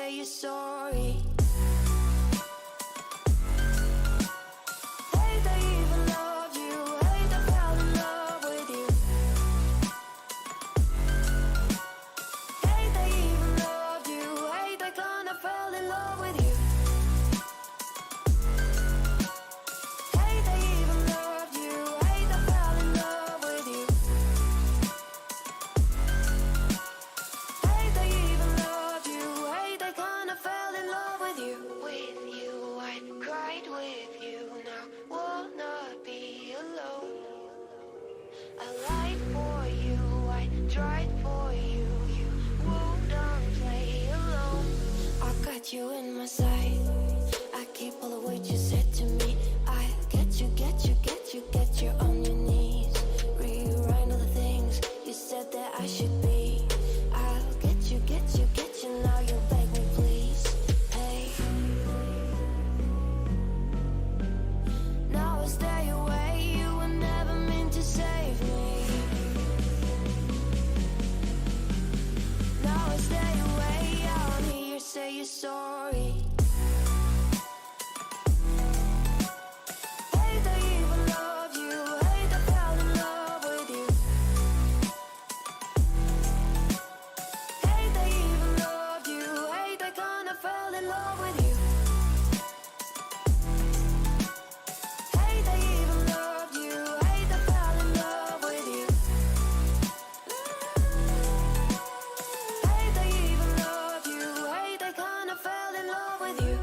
say you're sorry. You in my sight, I keep all of what you said to me. I get you on your knees. Rewrite all the things you said that I should be. I'll get you, now you beg me please. Hey, now I stay away, you were never meant to save me. Now I stay away, I wanna hear you say you're sorry. Hate that I even love you, hate that I fell in love with you. Hate that I even loved you, hate that kinda fell in love with you. Hate that I even loved you, hate that I fell in love with you. Hate that I even loved you, hate that kinda fell in love with you.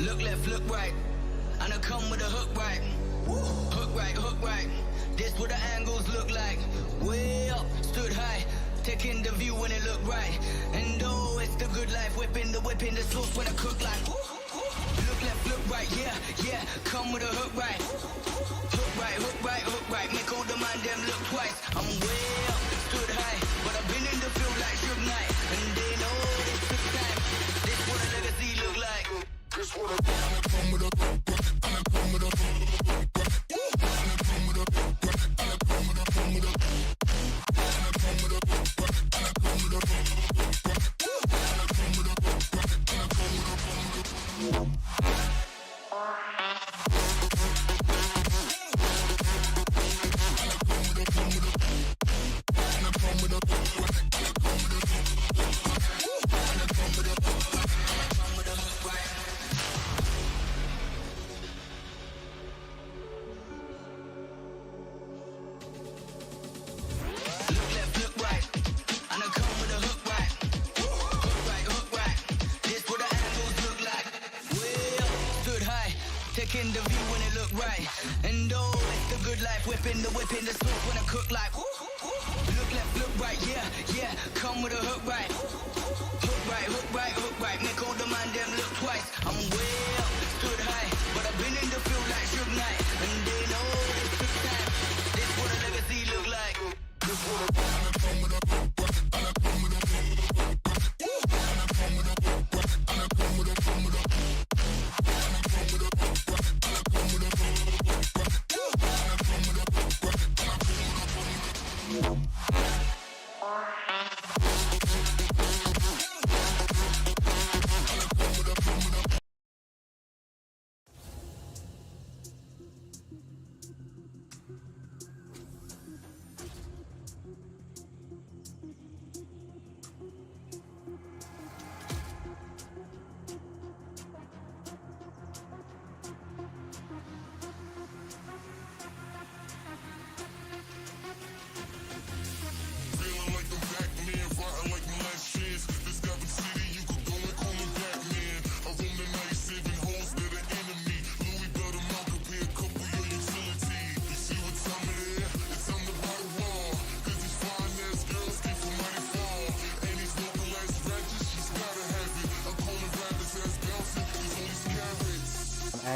Look left, look right, and I come with a hook right. Hook right, hook right. This what the angles look like. Way up, stood high, taking the view when it look right. And oh, it's the good life, whipping the sauce when I cook like. Look left, look right, yeah, come with a hook right. Hook right, hook right, hook right. Make all the man them look twice. I'm way up, stood high, but I've been in the field like Suge Knight. And they know this took time. This what a legacy look like. This what I come with a come with a taking the view when it look right. And oh, it's the good life, whipping the sauce when I cook like. Look left, look right, yeah, come with a hook right. Hook right, hook right, hook right. Make all the man them look twice. I'm way up, stood high, but I've been in the field like Suge Knight. And they know this took time. This what a legacy look like. This what a come with a come with a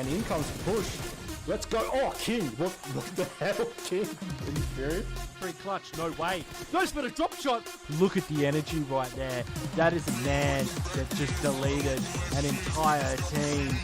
and in comes Push. Let's go. Oh, King. What the hell, King? Are you serious? Free clutch, no way. Goes for the drop shot. Look at the energy right there. That is a man that just deleted an entire team.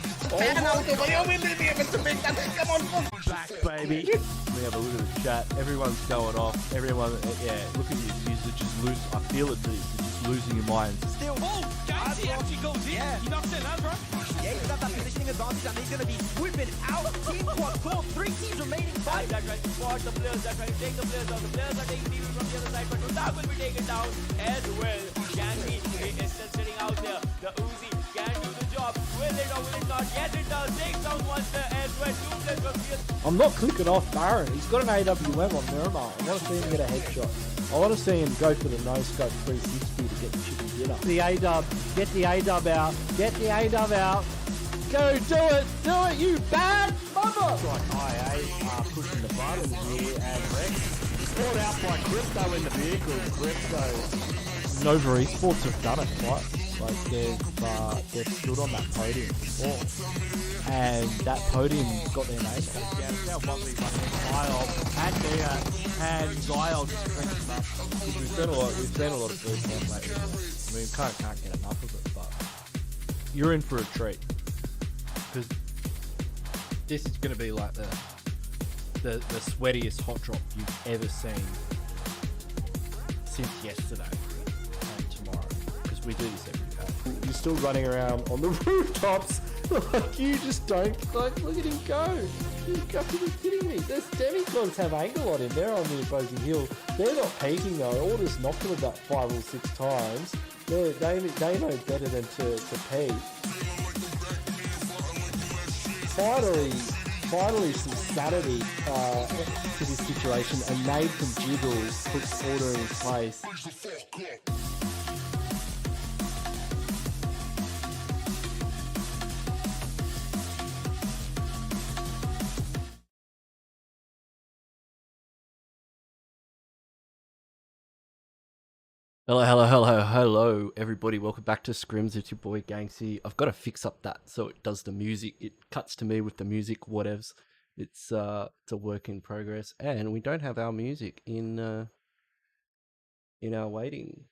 Back, baby. We have a look at the chat. Everyone's going off. Everyone, yeah, look at you. You're just lose. I feel it too. You're just losing your minds. Still, Ganksy actually goes in. Yeah. He knocks in, that's right. Yeah, he's got that positioning advantage and he's going to be swooping out. Team quad, 3 teams remaining. 5. That's right. Squad the players. That's right. Take the players down. The players are taking people from the other side, but that will be taken down as well. Ganksy is still sitting out there. The Uzi can do the job. Will it or will it not? Yes, it does. Takes down one there as well. 2 players from the other. I'm not clicking off Baron. He's got an AWM on Miramar. I want to see him get a headshot. I want to see him go for the no-scope 360 to get the chicken dinner. The A-dub. Get the A-dub out. Get the A-dub out. Go, do it. Do it, you bad mother. It's like IA pushing the button here and Rex. Caught out by Crypto in the vehicle. Crypto. Nova Esports have done it twice. Like they've stood on that podium before. And that podium got their name. Yeah, it's now 1v1 Kyle and Nia and Zyle just cranked them up. We've seen a lot of blue camp lately. I mean, can't get enough of it, but you're in for a treat. Because this is going to be like the sweatiest hot drop you've ever seen since yesterday and tomorrow. Because we do this every day. You're still running around on the rooftops. Like, you just don't. Like, look at him go. You've got to be kidding me. There's demigods have angle on him. They're on the opposing hill. They're not peaking though. All just knocked them about 5 or 6 times. They know better than to peak. Finally some sanity to this situation, and made some jiggles, puts order in place. Hello, everybody. Welcome back to Scrims. It's your boy Ganksy. I've got to fix up that so it does the music. It cuts to me with the music, whatevs. It's a work in progress, and we don't have our music in our waiting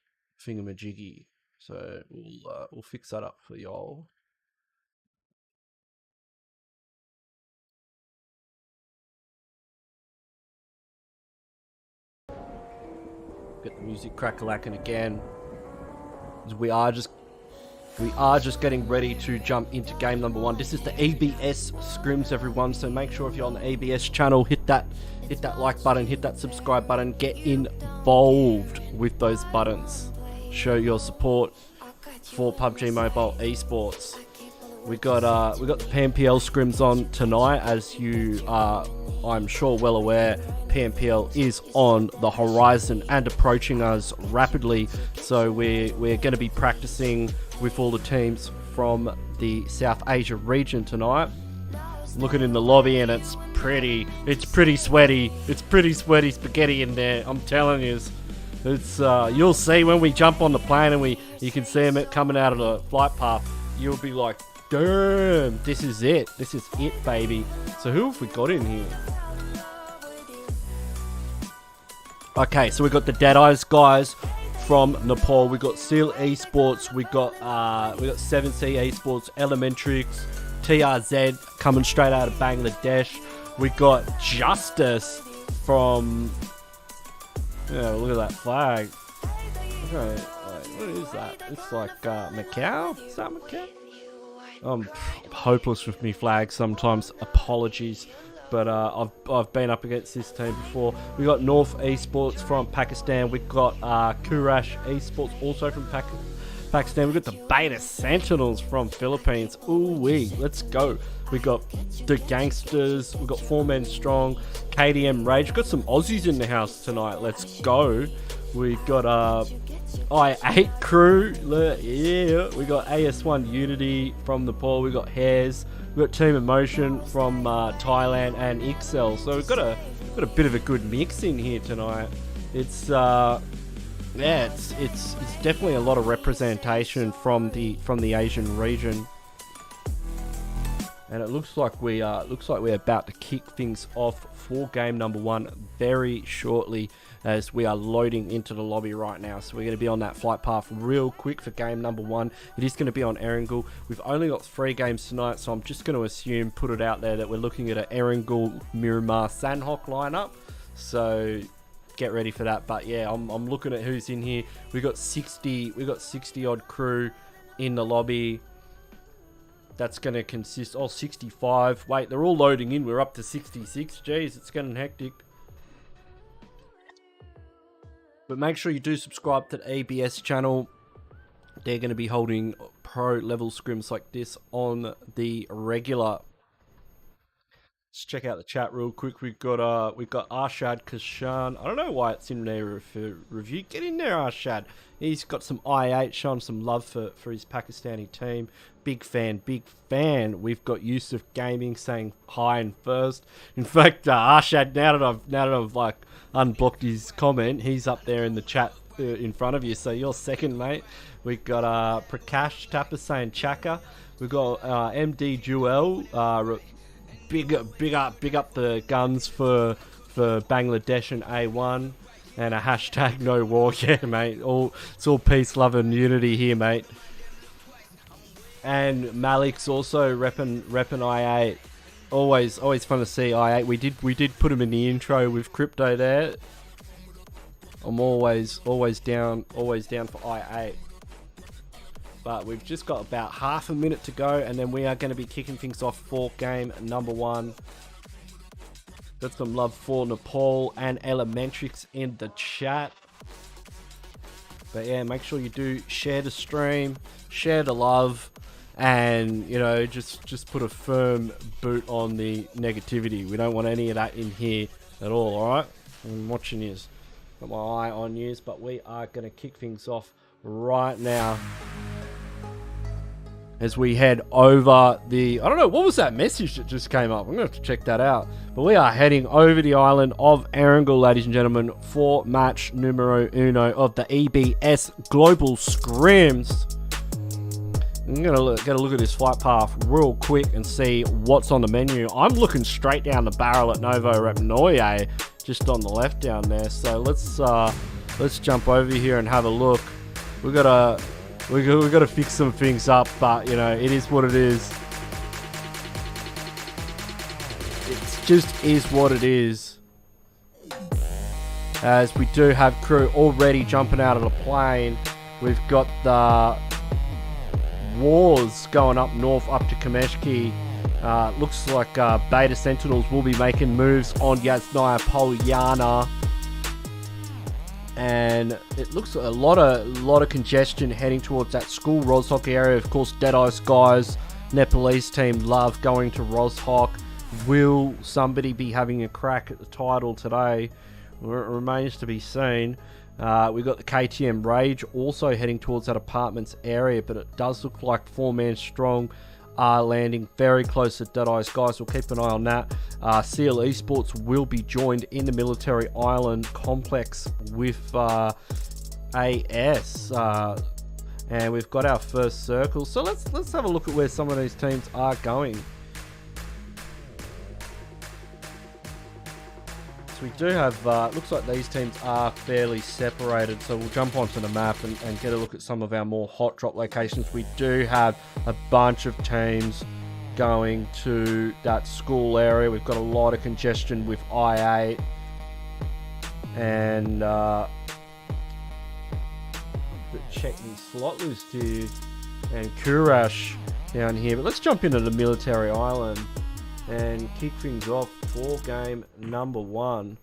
thingamajiggy. So we'll fix that up for y'all. Get the music crack-a-lacking again. We are just getting ready to jump into game number 1. This is the EBS Scrims, everyone. So make sure if you're on the EBS channel, hit that like button, hit that subscribe button, get involved with those buttons. Show your support for PUBG Mobile Esports. We got the Pmpl Scrims on tonight, as you are, I'm sure, well aware. Pmpl is on the horizon and approaching us rapidly, so we're going to be practicing with all the teams from the South Asia region tonight. Looking in the lobby, and it's pretty sweaty. It's pretty sweaty spaghetti in there. I'm telling you, it's you'll see when we jump on the plane and you can see them coming out of the flight path. You'll be like, damn, this is it, baby. So who have we got in here? Okay, so we got the Deadeyes guys from Nepal. We got Seal Esports. We got 7C Esports, Elementrix, TRZ coming straight out of Bangladesh. We got Justice from. Yeah, look at that flag. Okay, what is that? It's like Macau. Is that Macau? I'm hopeless with me flags sometimes. Apologies. But I've been up against this team before. We got North Esports from Pakistan. We got QURAYSH Esports also from Pakistan. We got the Beta Sentinels from Philippines. Ooh wee, let's go. We got the GANGSTERS. We got 4 Men Strong. KDM Rage. Got some Aussies in the house tonight. Let's go. We got I8 crew. Yeah. We got AS1 Unity from Nepal. We got HEIRS. We've got Team Emotion from Thailand and Excel, so we've got a bit of a good mix in here tonight. It's definitely a lot of representation from the Asian region. And it looks like we're about to kick things off for game number 1 very shortly, as we are loading into the lobby right now. So we're going to be on that flight path real quick for game number 1. It is going to be on Erangel. We've only got 3 games tonight, so I'm just going to assume, put it out there, that we're looking at an Erangel, Miramar, Sandhawk lineup. So get ready for that. But yeah, I'm looking at who's in here. We got 60 odd crew in the lobby. That's going to consist, 65. Wait, they're all loading in. We're up to 66. Jeez, it's getting hectic. But make sure you do subscribe to the ABS channel. They're going to be holding pro level scrims like this on the regular. Let's check out the chat real quick. We've got Arshad Kashan. I don't know why it's in there for review. Get in there, Arshad. He's got some I8, showing some love for his Pakistani team. Big fan, big fan. We've got Yusuf Gaming saying hi and first. In fact, Arshad, now that I've like unblocked his comment, he's up there in the chat in front of you. So you're second, mate. We've got Prakash Tapper saying Chaka. We've got MD Jewel. Big up the guns for Bangladesh and A1, and a hashtag no war. Yeah, mate. It's all peace, love, and unity here, mate. And Malik's also repping I8. Always fun to see I8. We did put him in the intro with Crypto there. I'm always down for I8. But we've just got about half a minute to go, and then we are going to be kicking things off for game number 1. Got some love for Nepal and ELEMENTRIX in the chat. But yeah, make sure you do share the stream, share the love, and you know, just put a firm boot on the negativity. We don't want any of that in here at all. All right, I'm watching yous, got my eye on yous, but we are going to kick things off right now as we head over the, I don't know, what was that message that just came up? I'm going to have to check that out. But we are heading over the island of Erangel, ladies and gentlemen, for match numero uno of the EBS Global Scrims. I'm going to get a look at this flight path real quick and see what's on the menu. I'm looking straight down the barrel at Novo Repnoye, just on the left down there. So let's jump over here and have a look. We got to fix some things up, but you know, it is what it is. It just is what it is. As we do have crew already jumping out of the plane. We've got the wars going up north, up to Kameshki. Looks like Beta Sentinels will be making moves on Yasnaya Polyana. And it looks a lot of congestion heading towards that school Roshawk area. Of course, Deadeye's guys, Nepalese team, love going to Roshawk. Will somebody be having a crack at the title today? Well, it remains to be seen. We've got the KTM Rage also heading towards that apartments area, but it does look like 4-man strong are landing very close to Deadeye's guys. We'll keep an eye on that. Seal Esports will be joined in the military island complex with AS. And we've got our first circle. So let's have a look at where some of these teams are going. So we do have, looks like these teams are fairly separated, so we'll jump onto the map and get a look at some of our more hot drop locations. We do have a bunch of teams going to that school area. We've got a lot of congestion with I8 and check the slot list here, and QURAYSH down here. But let's jump into the military island and kick things off for game number 1.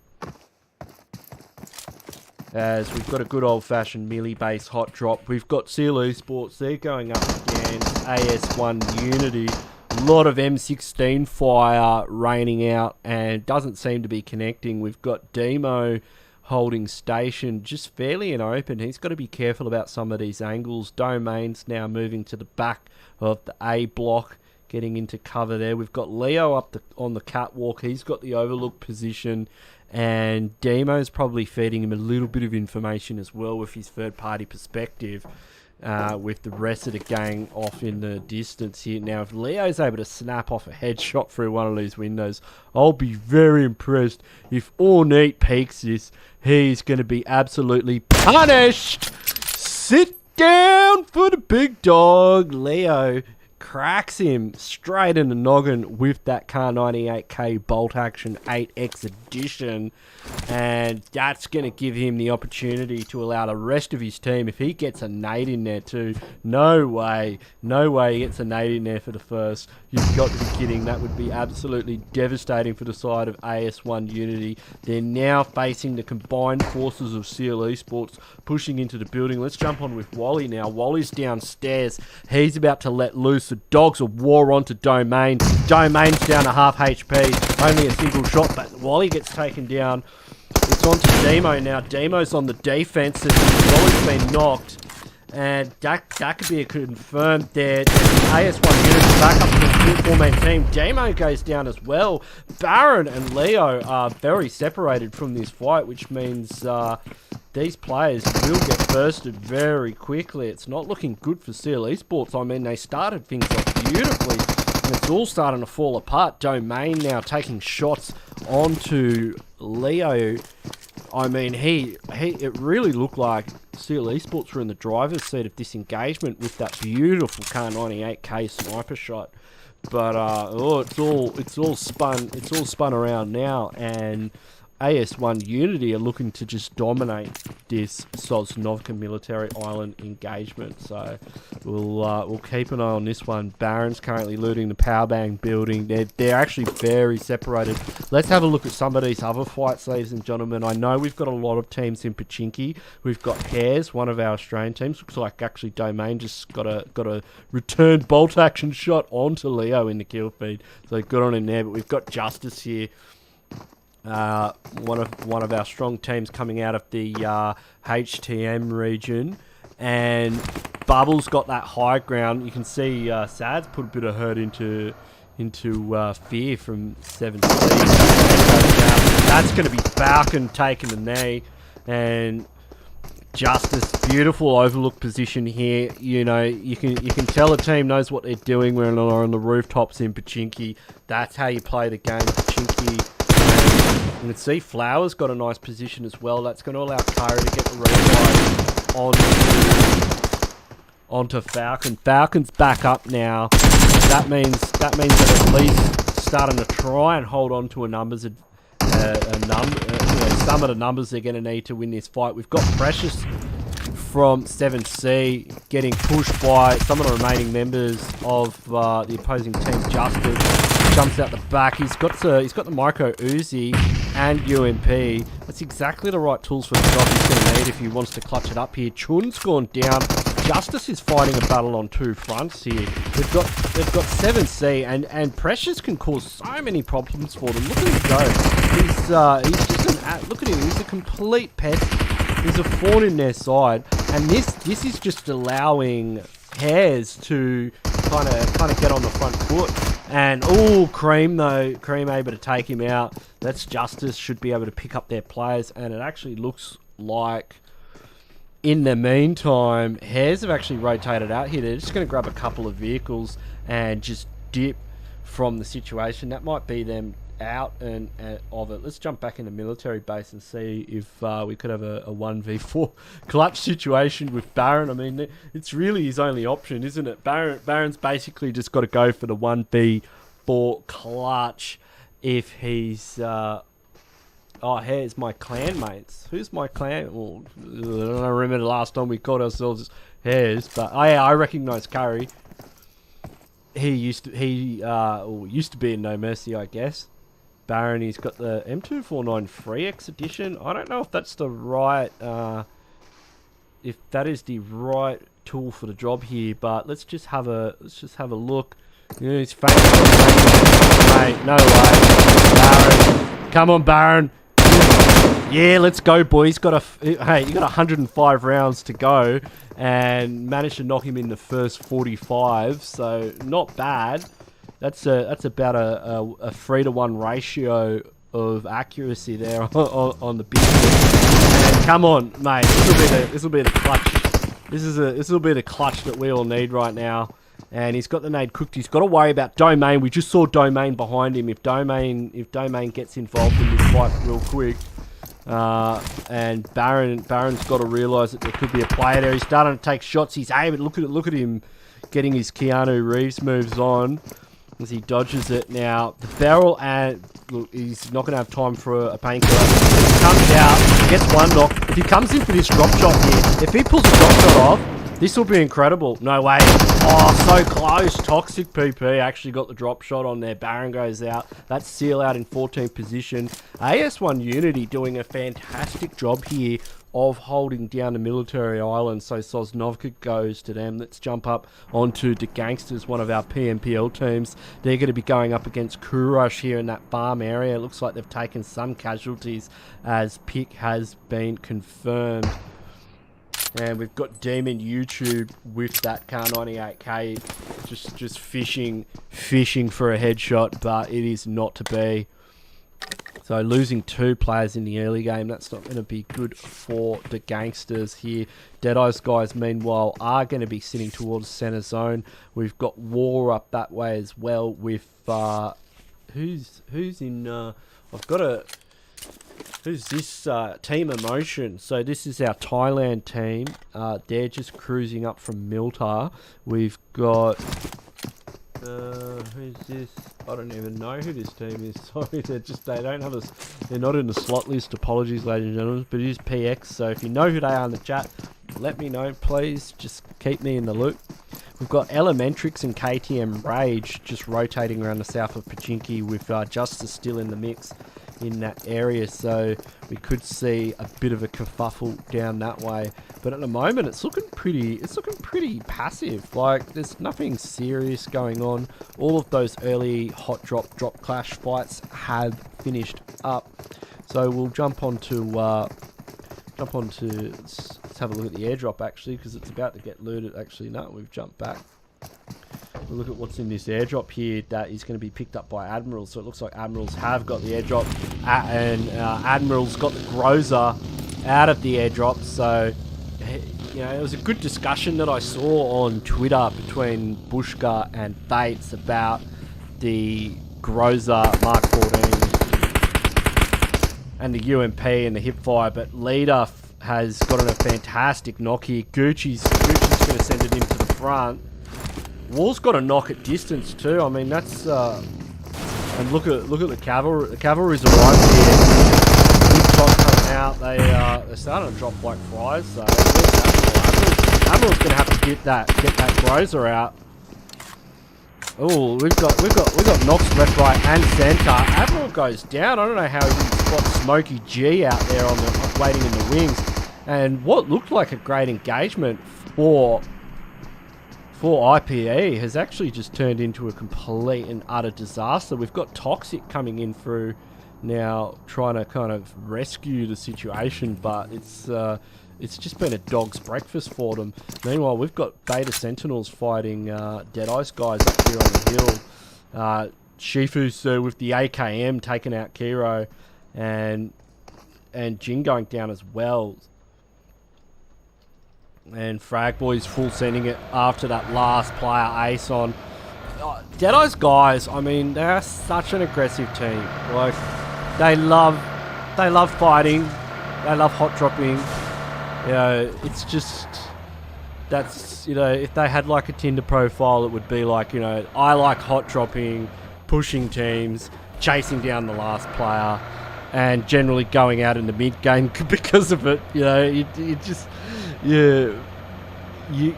As we've got a good old-fashioned melee base hot drop. We've got Seal Esports, they're going up against AS1 Unity. A lot of M16 fire raining out and doesn't seem to be connecting. We've got Demo holding station just fairly in open. He's got to be careful about some of these angles. Domain's now moving to the back of the A block, getting into cover there. We've got Leo up on the catwalk. He's got the overlook position, and Demo's probably feeding him a little bit of information as well with his third-party perspective. with the rest of the gang off in the distance here. Now, if Leo's able to snap off a headshot through one of these windows, I'll be very impressed. If Ornate peaks this, he's going to be absolutely punished. Sit down for the big dog. Leo cracks him straight in the noggin with that Car 98K bolt action 8X edition, and that's going to give him the opportunity to allow the rest of his team, if he gets a nade in there too, no way he gets a nade in there for the first. You've got to be kidding. That would be absolutely devastating for the side of AS1 Unity. They're now facing the combined forces of Seal Esports pushing into the building. Let's jump on with Wally now. Wally's downstairs. He's about to let loose the dogs of war onto Domain. Domain's down to half HP. Only a single shot, but Wally gets taken down. It's on to Demo now. Demo's on the defense. Wally's been knocked. And that could be a confirmed there. AS1 Unity back up to the four-man team. Demo goes down as well. Baron and Leo are very separated from this fight, which means these players will get bursted very quickly. It's not looking good for Seal Esports. I mean, they started things off beautifully, and it's all starting to fall apart. Domain now taking shots onto Leo. I mean, it really looked like Seal Esports were in the driver's seat of this engagement with that beautiful Car 98K sniper shot. But it's all spun around now, and AS1 Unity are looking to just dominate this Sosnovka military island engagement. So we'll keep an eye on this one. Baron's currently looting the Pubg building. They're actually very separated. Let's have a look at some of these other fights, ladies and gentlemen. I know we've got a lot of teams in Pachinki. We've got HEIRS, one of our Australian teams. Looks like actually Domain just got a returned bolt action shot onto Leo in the kill feed. So good on him there. But we've got Justice here. One of our strong teams coming out of the HTM region, and Bubble's got that high ground. You can see Sad's put a bit of hurt into Fear from 7C. That's going to be Falcon taking the knee, and Justice, beautiful overlook position here. You know, you can tell a team knows what they're doing. We're on the rooftops in Pachinki. That's how you play the game, Pachinki. You can see Flowers got a nice position as well. That's going to allow Kyra to get the replay onto Falcon. Falcon's back up now. That means that at least starting to try and hold on to a numbers some of the numbers they're going to need to win this fight. We've got Precious from 7C getting pushed by some of the remaining members of the opposing team. Justice jumps out the back. He's got the micro Uzi and UMP. That's exactly the right tools for the job he's going to need if he wants to clutch it up here. Chun's gone down. Justice is fighting a battle on two fronts here. They've got 7C, and Precious can cause so many problems for them. Look at him go. He's just look at him. He's a complete pest. He's a thorn in their side, and this is just allowing HEIRS to kind of get on the front foot. And Cream able to take him out. That's Justice, should be able to pick up their players, and it actually looks like in the meantime HEIRS have actually rotated out here. They're just going to grab a couple of vehicles and just dip from the situation. That might be them out and of it. Let's jump back in the military base and see if we could have a 1v4 clutch situation with Baron. I mean, it's really his only option, isn't it? Baron's basically just got to go for the 1v4 clutch if he's here's my clan mates. Who's my clan? Well, I don't remember the last time we called ourselves HEIRS, but I recognise Curry. He used to be in No Mercy, I guess. Baron, he's got the M249 3X edition. I don't know if that's the right, if that is the right tool for the job here, but let's just have a look. You know, he's famous. Mate, no way. Baron, come on, Baron. Yeah, let's go, boys. Hey, you got 105 rounds to go, and managed to knock him in the first 45. So not bad. That's about a 3-to-1 ratio of accuracy there on the big one. And come on, mate. This will be the clutch This is a little bit of clutch that we all need right now. And he's got the nade cooked. He's got to worry about Domain. We just saw Domain behind him. If Domain gets involved in this fight real quick, and Baron's got to realise that there could be a player there. He's starting to take shots. He's aiming. Look at him getting his Keanu Reeves moves on as he dodges it. Now the barrel, and look, he's not going to have time for a painkiller. He comes out, gets one knock. If he comes in for this drop shot here, if he pulls a drop shot off, this will be incredible. No way. Oh, so close. Toxic PP actually got the drop shot on there. Baron goes out. That's Seal out in 14th position. AS1 Unity doing a fantastic job here of holding down the military island. So Sosnovka goes to them. Let's jump up onto the Gangsters, one of our PMPL teams. They're going to be going up against QURAYSH here in that farm area. It looks like they've taken some casualties as pick has been confirmed. And we've got Demon YouTube with that Car 98K just fishing for a headshot, but it is not to be. So losing 2 players in the early game, that's not going to be good for the Gangsters here. Deadeye's guys, meanwhile, are going to be sitting towards center zone. We've got War up that way as well with who's in I've got a who's this Team Emotion. So this is our Thailand team. They're just cruising up from Miltar. We've got who's this? I don't even know who this team is. Sorry, they don't have us. They're not in the slot list. Apologies, ladies and gentlemen. But it is PX. So if you know who they are in the chat, let me know, please. Just keep me in the loop. We've got ELEMENTRIX and KTM Rage just rotating around the south of Pachinki with Justice still in the mix in that area, so we could see a bit of a kerfuffle down that way. But at the moment, it's looking pretty passive. Like there's nothing serious going on. All of those early hot drop clash fights have finished up. So we'll jump onto let's have a look at the airdrop actually, because it's about to get looted. Actually, no, we've jumped back. We'll look at what's in this airdrop here that is going to be picked up by Admirals. So it looks like Admirals have got the airdrop, and Admirals got the Groza out of the airdrop. So, you know, it was a good discussion that I saw on Twitter between Bushka and Fates about the Groza Mark 14 and the UMP and the hipfire. But Leader has gotten a fantastic knock here. Gucci's going to send it into the front. Wall's got a knock at distance too. I mean, that's and look at the cavalry. The cavalry's arrived here. Big shot coming out. They're starting to drop like flies. So Admiral's going to have to get that Groza out. Oh, we've got knocks left, right, and centre. Admiral goes down. I don't know how he didn't spot Smokey G out there on the waiting in the wings, and what looked like a great engagement for IPE has actually just turned into a complete and utter disaster. We've got Toxic coming in through now, trying to kind of rescue the situation, but it's just been a dog's breakfast for them. Meanwhile, we've got Beta Sentinels fighting Deadeye's guys up here on the hill. Shifu's with the AKM taking out Kiro, and Jin going down as well. And Frag Boys full sending it after that last player ace on. Deadeye's guys, I mean, they're such an aggressive team. Like, they love fighting. They love hot dropping. You know, it's just, that's, you know, if they had like a Tinder profile, it would be like, you know, I like hot dropping, pushing teams, chasing down the last player, and generally going out in the mid game because of it. You know, it just, yeah,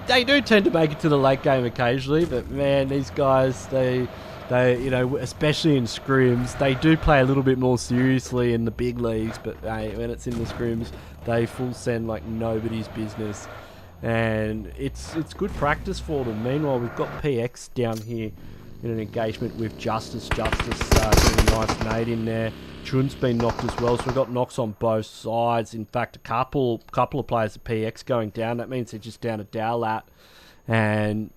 they do tend to make it to the late game occasionally, but man, these guys, they you know, especially in scrims, they do play a little bit more seriously in the big leagues, but hey, when it's in the scrims, they full send like nobody's business, and it's good practice for them. Meanwhile, we've got PX down here in an engagement with Justice getting a nice nade in there. Chun's been knocked as well, so we've got knocks on both sides. In fact, a couple of players at PX going down. That means they're just down to Dowlat, and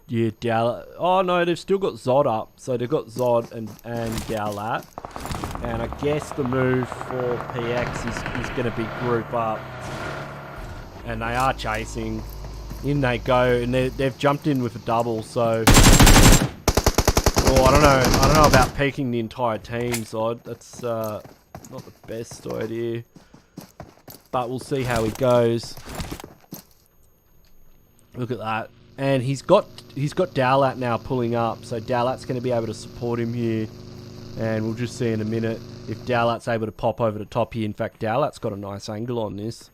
yeah, Dowlat. Oh no, they've still got Zod up, so they've got Zod and Dowlat, and I guess the move for PX is going to be group up. and they are chasing. In they go, and they've jumped in with a double, so... Oh, I don't know about peeking the entire team, Zod. That's not the best idea. But we'll see how he goes. Look at that. And he's got Dowlat now pulling up, so Dowlat's going to be able to support him here. And we'll just see in a minute if Dowlat's able to pop over the top here. In fact, Dowlat's got a nice angle on this.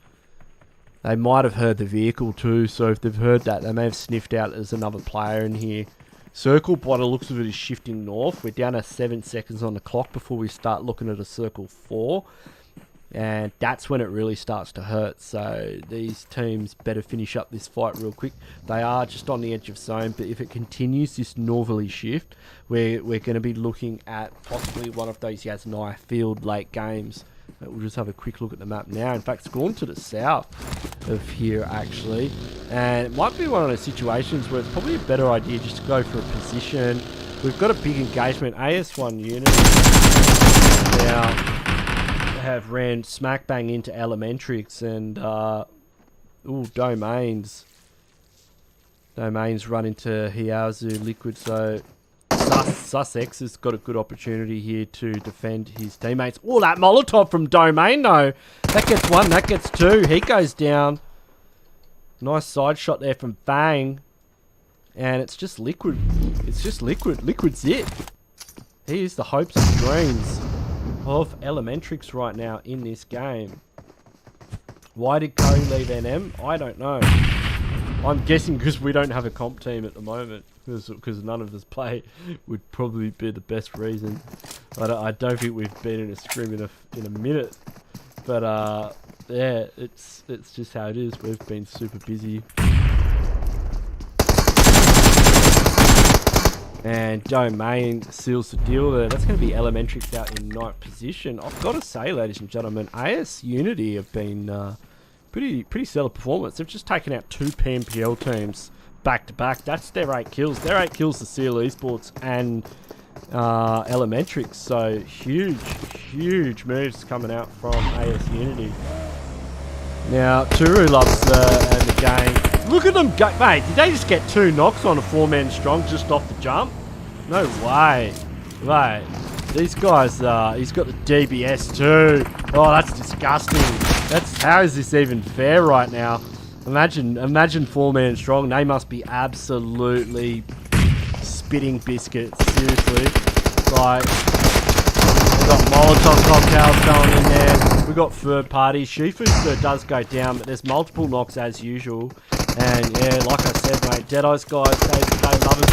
They might have heard the vehicle too, so if they've heard that, they may have sniffed out there's another player in here. Circle, by the looks of it, is shifting north. We're down to 7 seconds on the clock before we start looking at a circle 4. And that's when it really starts to hurt. So these teams better finish up this fight real quick. They are just on the edge of zone, but if it continues this northerly shift, we're going to be looking at possibly one of those Yasnaya field late games. We'll just have a quick look at the map now. In fact, it's gone to the south of here, actually. And it might be one of those situations where it's probably a better idea just to go for a position. We've got a big engagement. AS1 unit now have ran smack bang into Elementrix and... Domains. Domains run into HEIRS Liquid, so... Sussex has got a good opportunity here to defend his teammates. Oh, that Molotov from Domain, though. That gets 1, that gets 2. He goes down. Nice side shot there from Fang. And it's just Liquid. It's just Liquid. Liquid's it. He is the hopes and dreams of Elementrix right now in this game. Why did Curry leave NM? I don't know. I'm guessing because we don't have a comp team at the moment. Because none of us play would probably be the best reason. I don't think we've been in a scrim in a minute. But yeah, it's just how it is. We've been super busy. And Domain seals the deal there. That's going to be Elementrix out in 9th position. I've got to say, ladies and gentlemen, AS Unity have been pretty stellar performance. They've just taken out 2 PMPL teams back to back. That's their 8 kills. Their 8 kills to Seal Esports and Elementrix. So huge moves coming out from AS Unity. Now Turu loves the game. Look at them go, mate. Did they just get 2 knocks on a 4-man strong just off the jump? No way. Mate, these guys, he's got the DBS too. Oh, that's disgusting. How is this even fair right now? Imagine 4-man strong. They must be absolutely spitting biscuits. Seriously. Like, we've got Molotov cocktails going in there. We've got third party. Shifu does go down, but there's multiple knocks as usual. And yeah, like I said, mate, Deadeye's guys, they love it.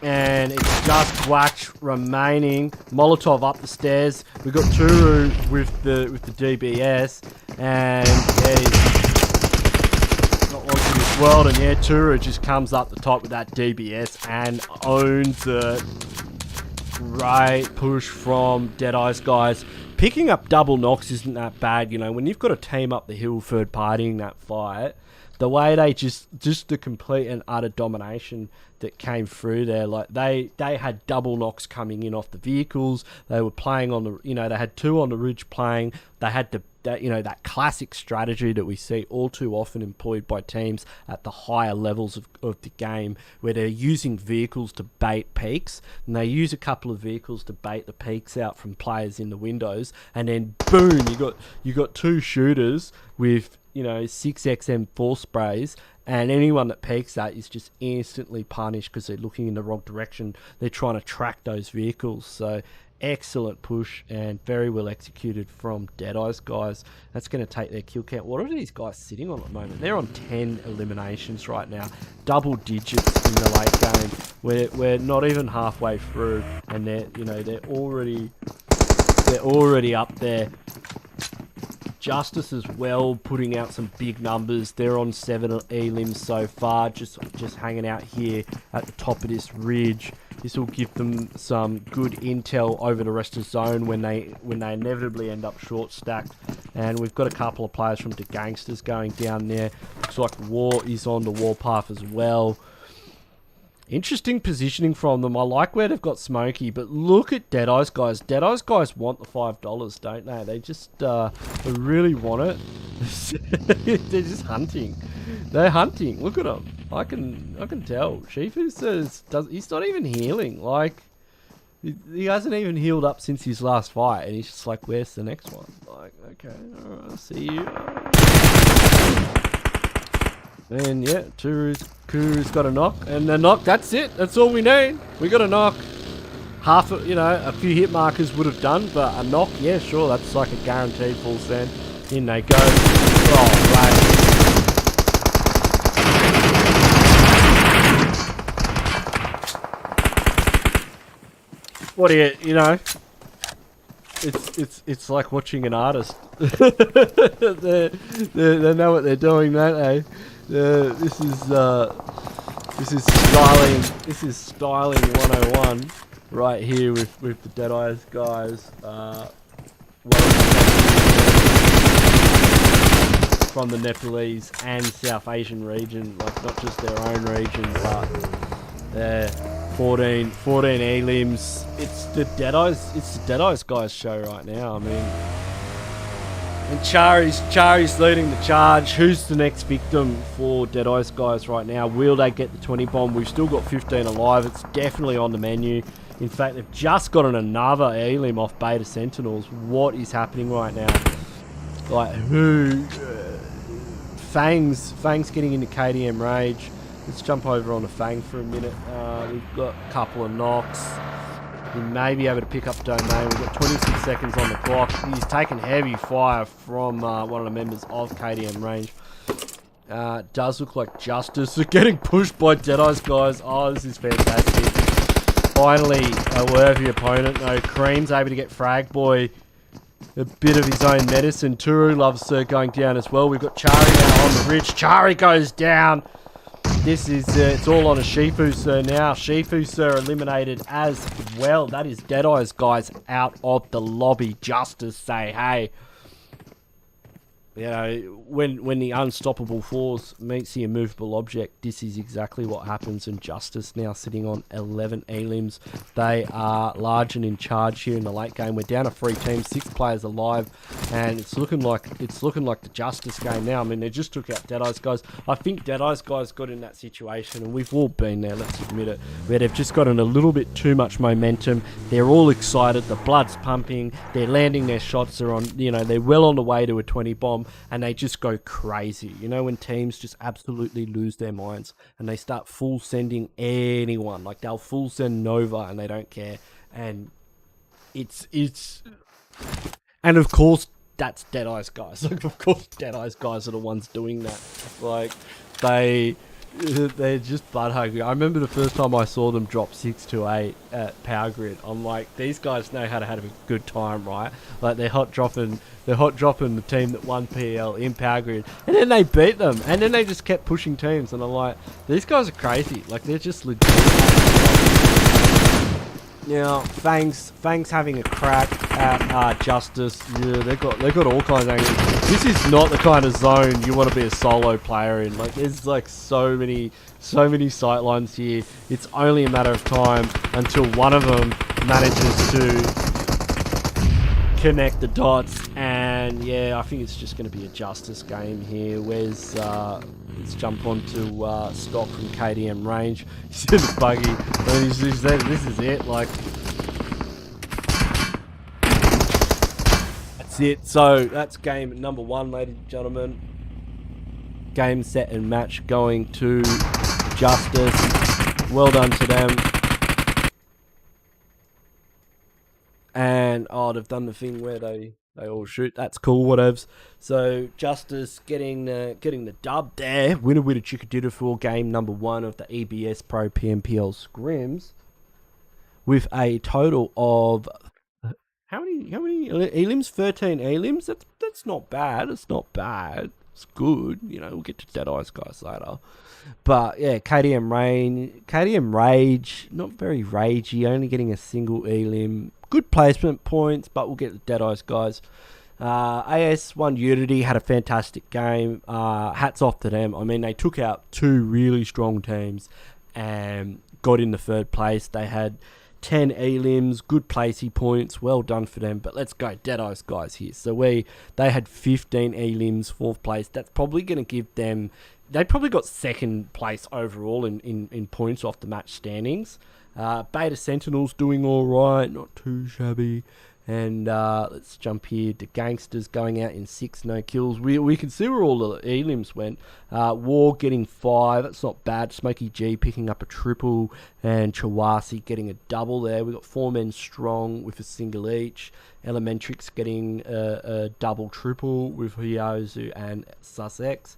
And it's just Quack remaining. Molotov up the stairs. We've got Turu with the DBS. And yeah, he's not watching this world. And yeah, Turu just comes up the top with that DBS and owns it. Great push from Deadeye's guys. Picking up double knocks isn't that bad, you know. When you've got a team up the hill third partying that fight, the way they just the complete and utter domination that came through there, like they had double knocks coming in off the vehicles. They were playing on the, you know, they had 2 on the ridge playing. They had that classic strategy that we see all too often employed by teams at the higher levels of the game, where they're using vehicles to bait peaks, and they use a couple of vehicles to bait the peaks out from players in the windows, and then boom, you got 2 shooters with, you know, 6XM 4 sprays, and anyone that peeks that is just instantly punished because they're looking in the wrong direction. They're trying to track those vehicles. So excellent push and very well executed from Deadeye's guys. That's going to take their kill count. What are these guys sitting on at the moment? They're on 10 eliminations right now, double digits in the late game. We're not even halfway through, and they're already up there. Justice as well, putting out some big numbers. They're on 7 elims so far, just hanging out here at the top of this ridge. This will give them some good intel over the rest of the zone when they inevitably end up short stacked. And we've got a couple of players from the GANGSTERS going down there. Looks like War is on the warpath as well. Interesting positioning from them. I like where they've got Smokey, but look at Deadeye's guys. Deadeye's guys want the $5, don't they? They just they really want it. They're just hunting. They're hunting. Look at them. I can tell. Shifu says he's not even healing. Like he hasn't even healed up since his last fight, and he's just like, "Where's the next one?" Like, okay, alright, I'll see you. And yeah, Kuru's got a knock, and the knock. That's it. That's all we need. We got a knock. Half, a few hit markers would have done, but a knock, yeah, sure, that's like a guaranteed full send. In they go. Oh, right. What do you know? It's like watching an artist. they know what they're doing, don't they? This is styling 101 right here with the Deadeyes guys. From the Nepalese and South Asian region, like not just their own region, but 14 elims. It's the Deadeyes guys show right now. I mean, and Chari's leading the charge. Who's the next victim for Deadeyes guys right now? Will they get the 20 bomb? We've still got 15 alive. It's definitely on the menu. In fact, they've just gotten another elim off Beta Sentinels. What is happening right now? Like who? Fang's getting into KDM Rage. Let's jump over on the Fang for a minute. We've got a couple of knocks. We may be able to pick up Domain. We've got 26 seconds on the clock. He's taken heavy fire from one of the members of KDM Range. Does look like Justice. They're getting pushed by Deadeyes guys. Oh, this is fantastic. Finally, a worthy opponent. No, Cream's able to get Frag Boy a bit of his own medicine. Turu loves going down as well. We've got Chari now on the ridge. Chari goes down. This is, it's all on a Shifu Sir now. Shifu Sir eliminated as well. That is Deadeyes guys out of the lobby. Justice say, hey. You know, when the unstoppable force meets the immovable object, this is exactly what happens. And Justice now sitting on 11 elims. They are large and in charge here in the late game. We're down to 3 teams, 6 players alive, and it's looking like the Justice game now. I mean, they just took out Deadeyes guys. I think Deadeyes guys got in that situation, and we've all been there. Let's admit it, where they've just gotten a little bit too much momentum. They're all excited. The blood's pumping. They're landing their shots. They're on. You know, they're well on the way to a 20 bomb. And they just go crazy. You know, when teams just absolutely lose their minds and they start full sending anyone. Like, they'll full send Nova and they don't care. And it's... And of course, that's Deadeyes guys. Like, of course, Deadeyes guys are the ones doing that. Like, they're just butt hungry. I remember the first time I saw them drop 6-8 at Power Grid. I'm like, these guys know how to have a good time, right? Like, they're hot dropping the team that won PL in Power Grid, and then they beat them, and then they just kept pushing teams, and I'm like, these guys are crazy. Like, they're just legit. Now, Fang's having a crack at Justice. Yeah, they've got all kinds of angles. This is not the kind of zone you want to be a solo player in. Like, there's like so many sight lines here. It's only a matter of time until one of them manages to connect the dots. And yeah, I think it's just going to be a Justice game here. Let's jump onto stock from KDM Range. He's in the buggy. And this is it. Like, that's it. So that's game number 1, ladies and gentlemen. Game, set, and match going to Justice. Well done to them. And they've done the thing where they all shoot. That's cool, whatevs. So Justice getting the dub there. Winner with a chickadilla for game number 1 of the EBS Pro Pmpl Scrims, with a total of how many elims? 13 elims. That's not bad. It's not bad. It's good. You know, we'll get to Deadeyes guys later. But yeah, KDM Rage, not very ragey. Only getting a single elim. Good placement points, but we'll get the Deadeyes guys. AS1 Unity had a fantastic game. Hats off to them. I mean, they took out 2 really strong teams and got in the 3rd place. They had 10 elims, good placey points, well done for them. But let's go Deadeyes guys here. So they had 15 elims, 4th place. That's probably going to give them, they probably got 2nd place overall in points off the match standings. Beta Sentinels doing all right, not too shabby. And let's jump here to Gangsters going out in 6, no kills. We can see where all the elims went. War getting 5, that's not bad. Smokey G picking up a triple, and Chawasi getting a double there. We got 4 men strong with a single each. Elementrix getting a double triple with Hiozu and Sussex.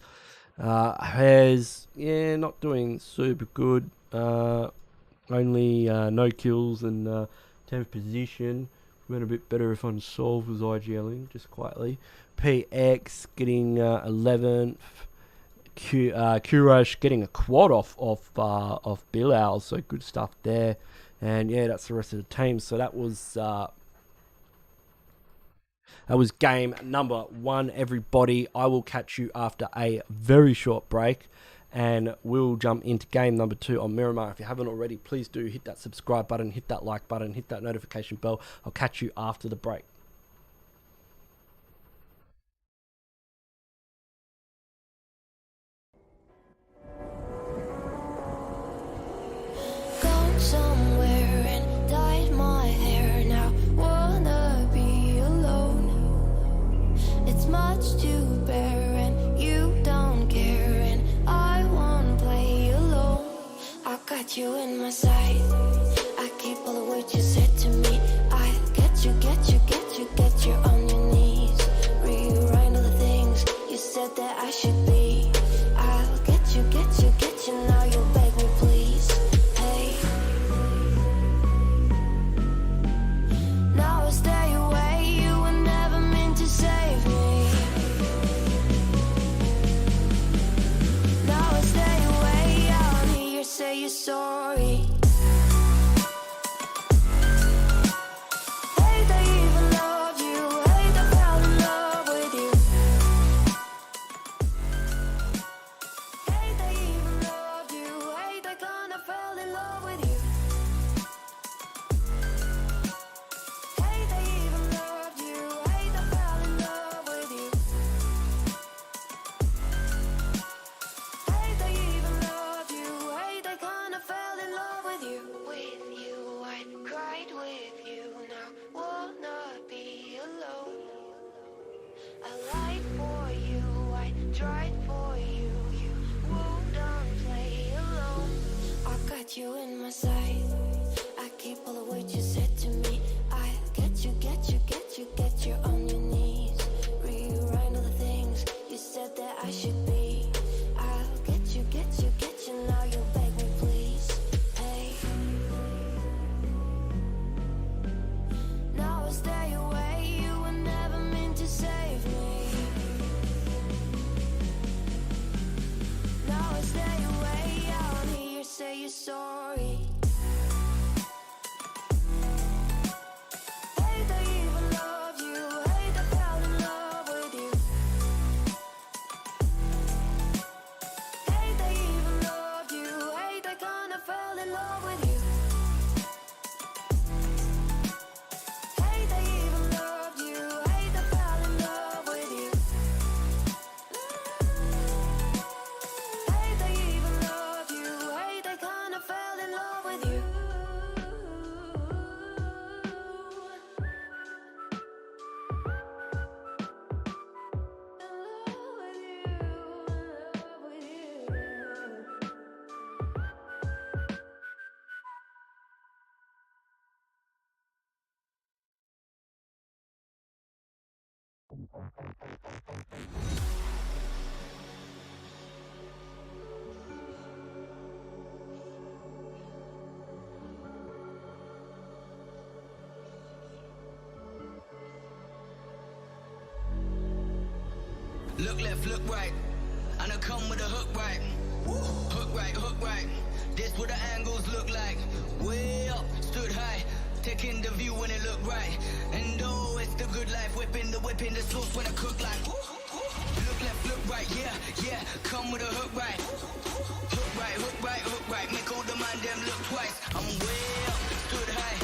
HEIRS, yeah, not doing super good. Only no kills and 10th position. Went a bit better if Unsolved was IGLing, just quietly. PX getting 11th. QURAYSH getting a quad off Bilal, so good stuff there. And yeah, that's the rest of the team. So that was game number 1, everybody. I will catch you after a very short break, and we'll jump into game number 2 on Miramar. If you haven't already, please do hit that subscribe button, hit that like button, hit that notification bell. I'll catch you after the break. Gone somewhere and dyed my hair now. Wanna be alone. It's much to bear and you don't care, and I won't play alone. I got you in my sight. I keep all the words you said to me. I get you, get you, get you, get you on your knees. Rewrite all the things you said that I should be. I'll get you, get you, get you. Now you'll beg me, please. Hey. Now I stay away. You were never meant to save me. Now I stay away. I'll hear you say you're sorry. Hate I even loved you. Hate I fell in love with you. Hate I even loved you. Hate I kinda fell in love with you. Hate I even loved you. Hate I fell in love with you. Hate I even loved you. Hate I kinda fell in love with you. With you, I cried with you. Now wanna be alone. I lied for you. I tried for you. You wouldn't play alone. I got you in my sight. I keep all the words you said to me. I get you, get you, get you, get you on your knees. Rewrite all the things you said that I should be. I'll get you, get you, get you. Now you'll beg me, please. Hey. Now I stay away. You were never meant to save me. Now I stay away. I'll hear you say you're sorry. Hate I even loved you. Hate I fell in love with you. Hate I even loved you. Hate I kinda fell in love with you. Hate I even loved you. Hate I fell in love with you. Hate I even loved you. Hate I kinda fell in love with you. Look left, look right, and I come with a hook right. Hook right, hook right. This what the angles look like. Way up, stood high, taking the view when it look right. And oh, it's the good life, whipping the sauce when I cook like. Look left, look right, yeah, yeah. Come with a hook right. Hook right, hook right, hook right. Make all the man them look twice. I'm way up, stood high,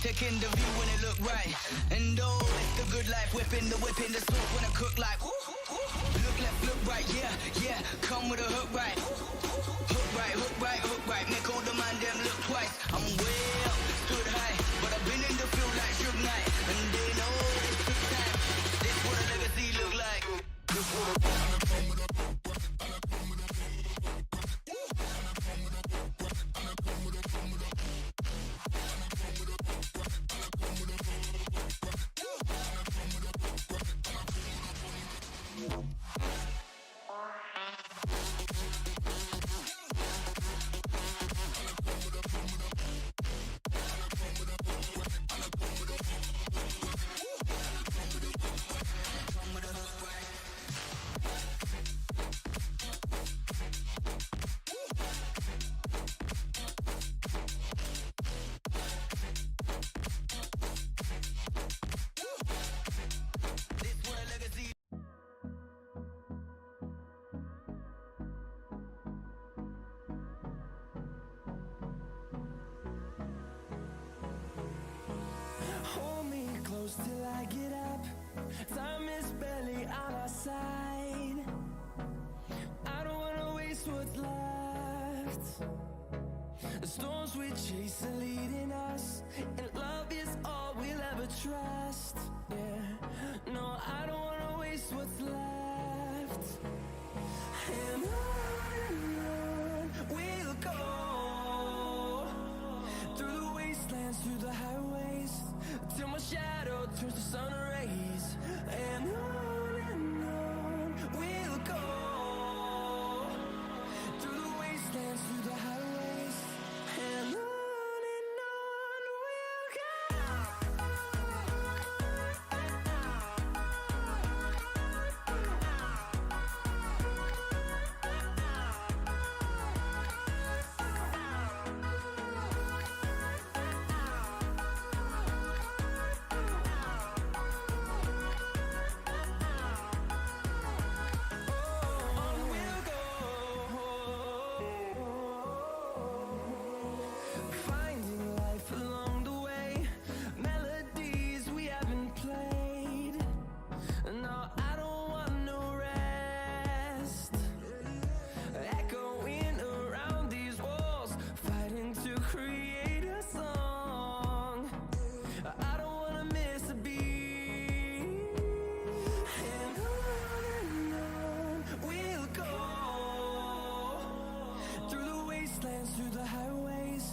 Taking the view when it look right. And oh, it's the good life. Whipping the smoke when I cook like. Look left, look right, yeah, yeah. Come with a hook right. Hook right, hook right, hook right. Make all the man them look twice. I'm way up, stood high. But I've been in the field like Suge Knight. And they know it's took time. This what a legacy look like. This what a Hold me close till I get up. Time is barely on our side. I don't wanna waste what's left. The storms we chase are leading us, and love is all we'll ever trust. Yeah, no, I don't wanna waste what's left. And on we'll go, through the wastelands, through the highways, till my shadow turns to sun rays. And on we'll go, through the wastelands, through the highways. And on we'll go. Finding life along the way, melodies we haven't played. No, I don't want no rest. Echoing around these walls, fighting to create a song. I don't wanna miss a beat. And on we'll go, through the wastelands, through the highways,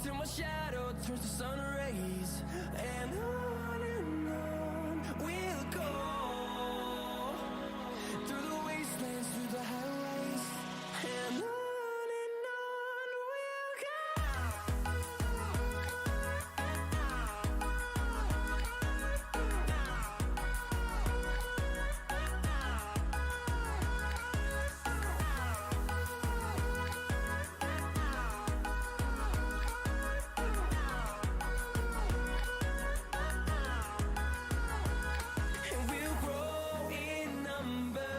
till my shadow turns to sun rays. And on we'll go, through the wastelands, through the highways. And on we'll go. And we'll grow in number,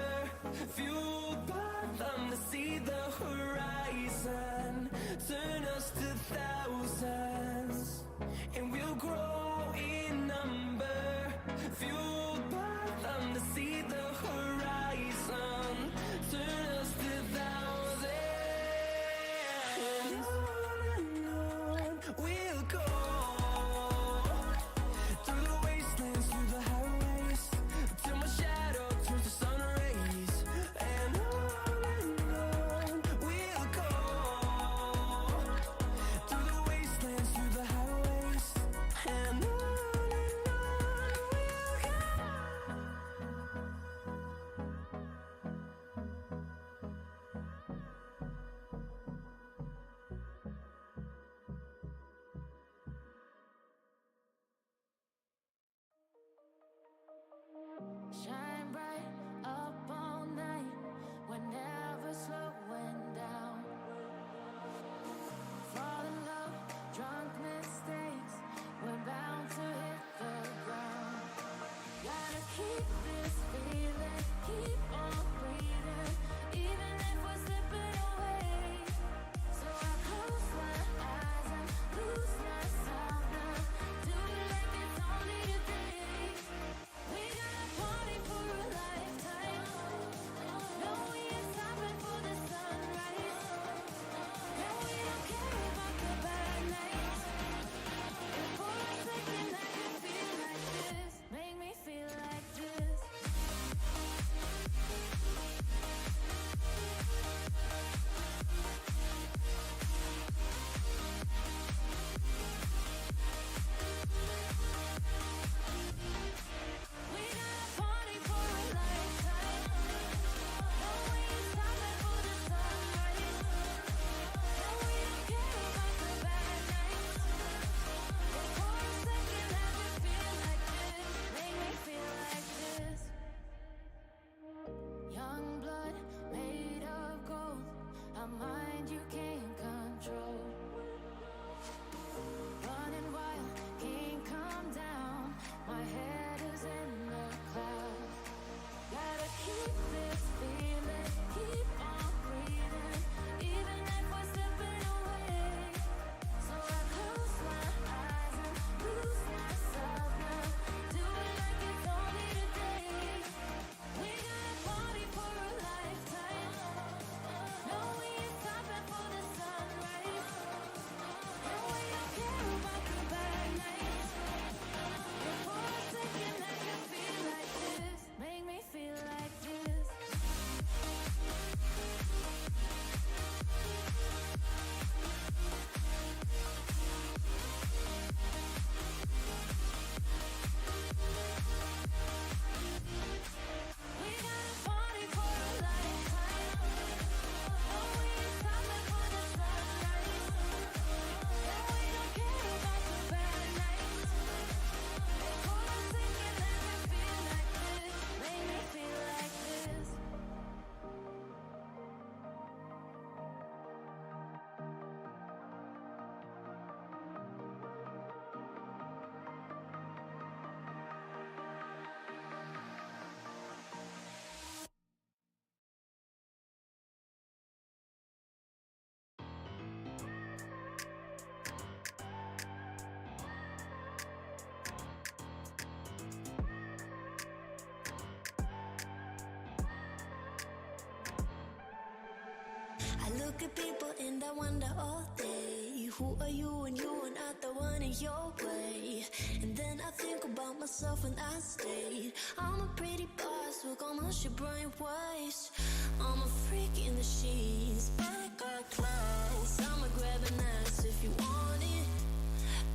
look at people and I wonder all day, who are you and you are not the one in your way. And then I think about myself and I stayed. I'm a pretty boss with almost your brain waste. I'm a freak in the sheets, but I got class. I'ma grab an ass if you want it.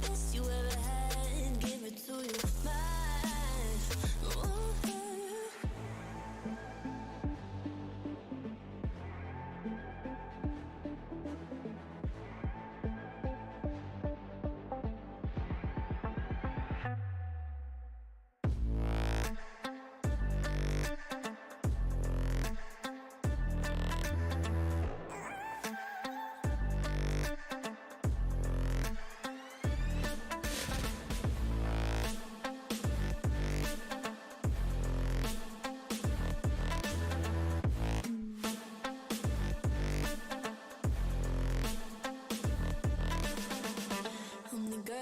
Best you ever had, give it to you fast. Ooh.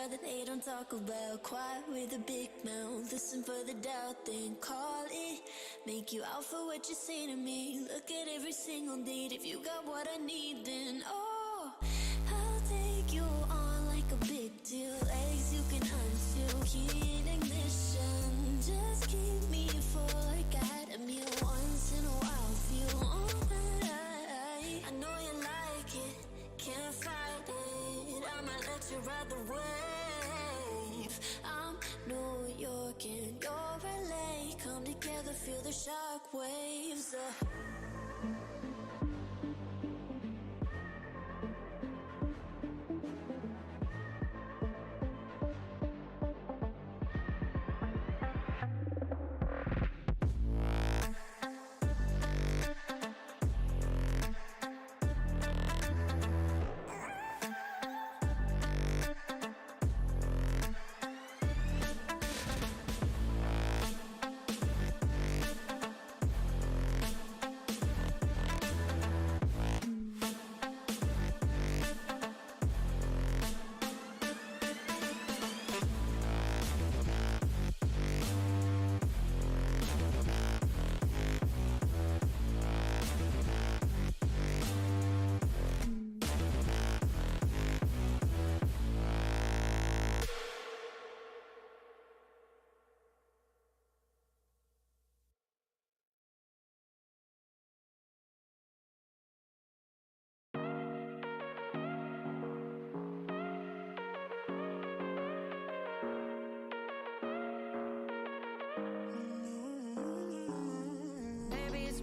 That they don't talk about, quiet with a big mouth, listen for the doubt, then call it. Make you out for what you say to me. Look at every single date. If you got what I need, then oh, I'll take you on like a big deal. Legs you can unseal, heat ignition. Just keep me full like at a meal. Once in a while, feel alright. I know you like it, can't fight it. I might let you ride the wave. I'm New York and you're LA. Come together, feel the shock waves.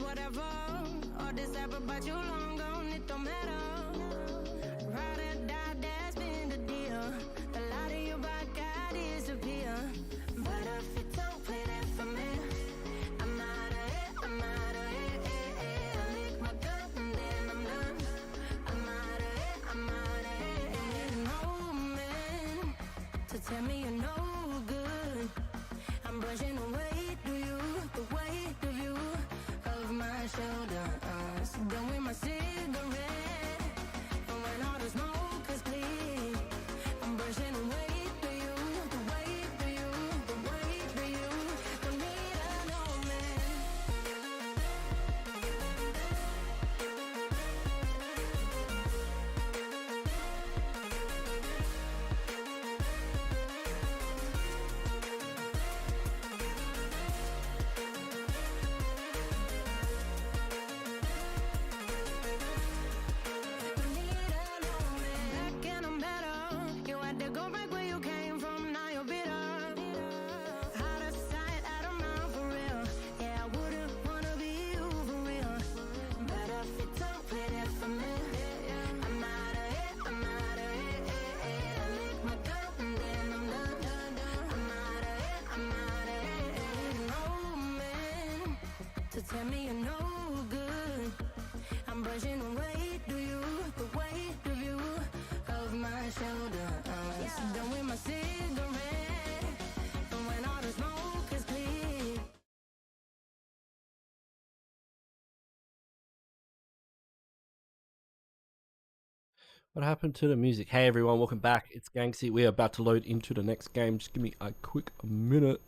Whatever, all this ever but you long gone, it don't matter. Ride or die, that's been the deal. The light of your back, I disappear. But if you don't play that for me, I'm out of it, I'm out of it. I lick my gun and then I'm done. I'm out of it, I'm out of it. And no man to tell me you're no good. I'm brushing away to you, the weight of you. My shoulders, done with my cigarette, and when all the smoke is clear, I'm brushing away to you, the weight to you, the weight to you. Don't need an old man. Tell me you're no good. I'm brushing away to you, the weight of you, of my shoulders. Done with my cigarette, and when all the smoke is clear. What happened to the music? Hey everyone, welcome back. It's Ganksy. We are about to load into the next game. Just give me a quick minute.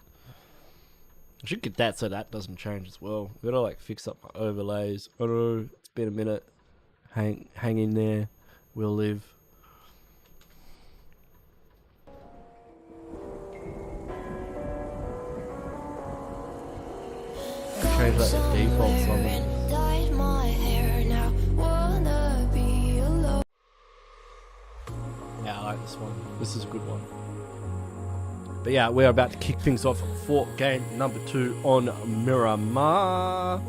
I should get that so that doesn't change as well. I've got to like fix up my overlays. I don't know, it's been a minute. Hang in there. We'll live. Change that to default something. Dyed my hair now, wanna be alone. Yeah, I like this one. This is a good one. But yeah, we're about to kick things off for game number 2 on Miramar.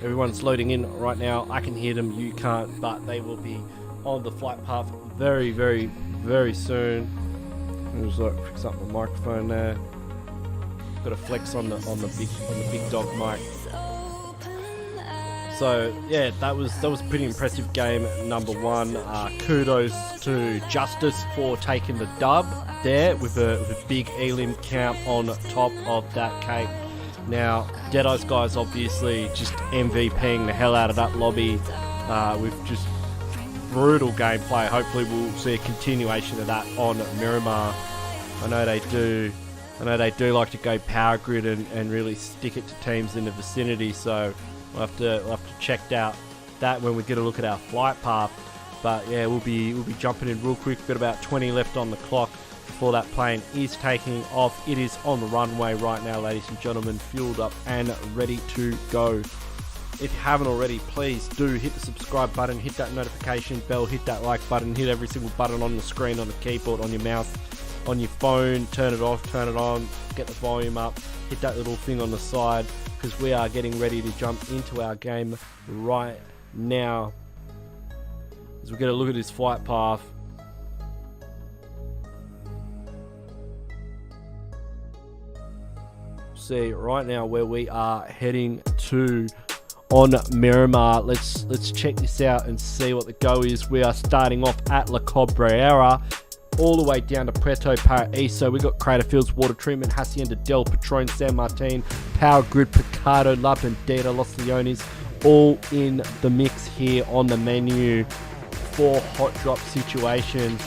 Everyone's loading in right now. I can hear them, you can't, but they will be on the flight path very, very, very soon. Just like fix up the microphone there. Got a flex on the big dog mic. So yeah, that was a pretty impressive game number 1. Kudos to Justice for taking the dub there with a big elim count on top of that cake. Now Deadeye's guys obviously just MVPing the hell out of that lobby with just brutal gameplay. Hopefully we'll see a continuation of that on Miramar. I know they do like to go power grid and really stick it to teams in the vicinity, so we'll have to check out that when we get a look at our flight path. But yeah, we'll be jumping in real quick. We've got about 20 left on the clock before that plane is taking off. It is on the runway right now, ladies and gentlemen, fueled up and ready to go. If you haven't already, please do hit the subscribe button, hit that notification bell, hit that like button, hit every single button on the screen, on the keyboard, on your mouse, on your phone. Turn it off, turn it on, get the volume up, hit that little thing on the side, because we are getting ready to jump into our game right now. As we get a look at this flight path. See right now where we are heading to on Miramar. Let's check this out and see what the go is. We are starting off at La Cabrera, all the way down to Puerto Paraíso. We got Crater Fields, Water Treatment, Hacienda del Patron, San Martin, Power Grid, Picado, La Vendetta, Los Leones, all in the mix here on the menu for hot drop situations.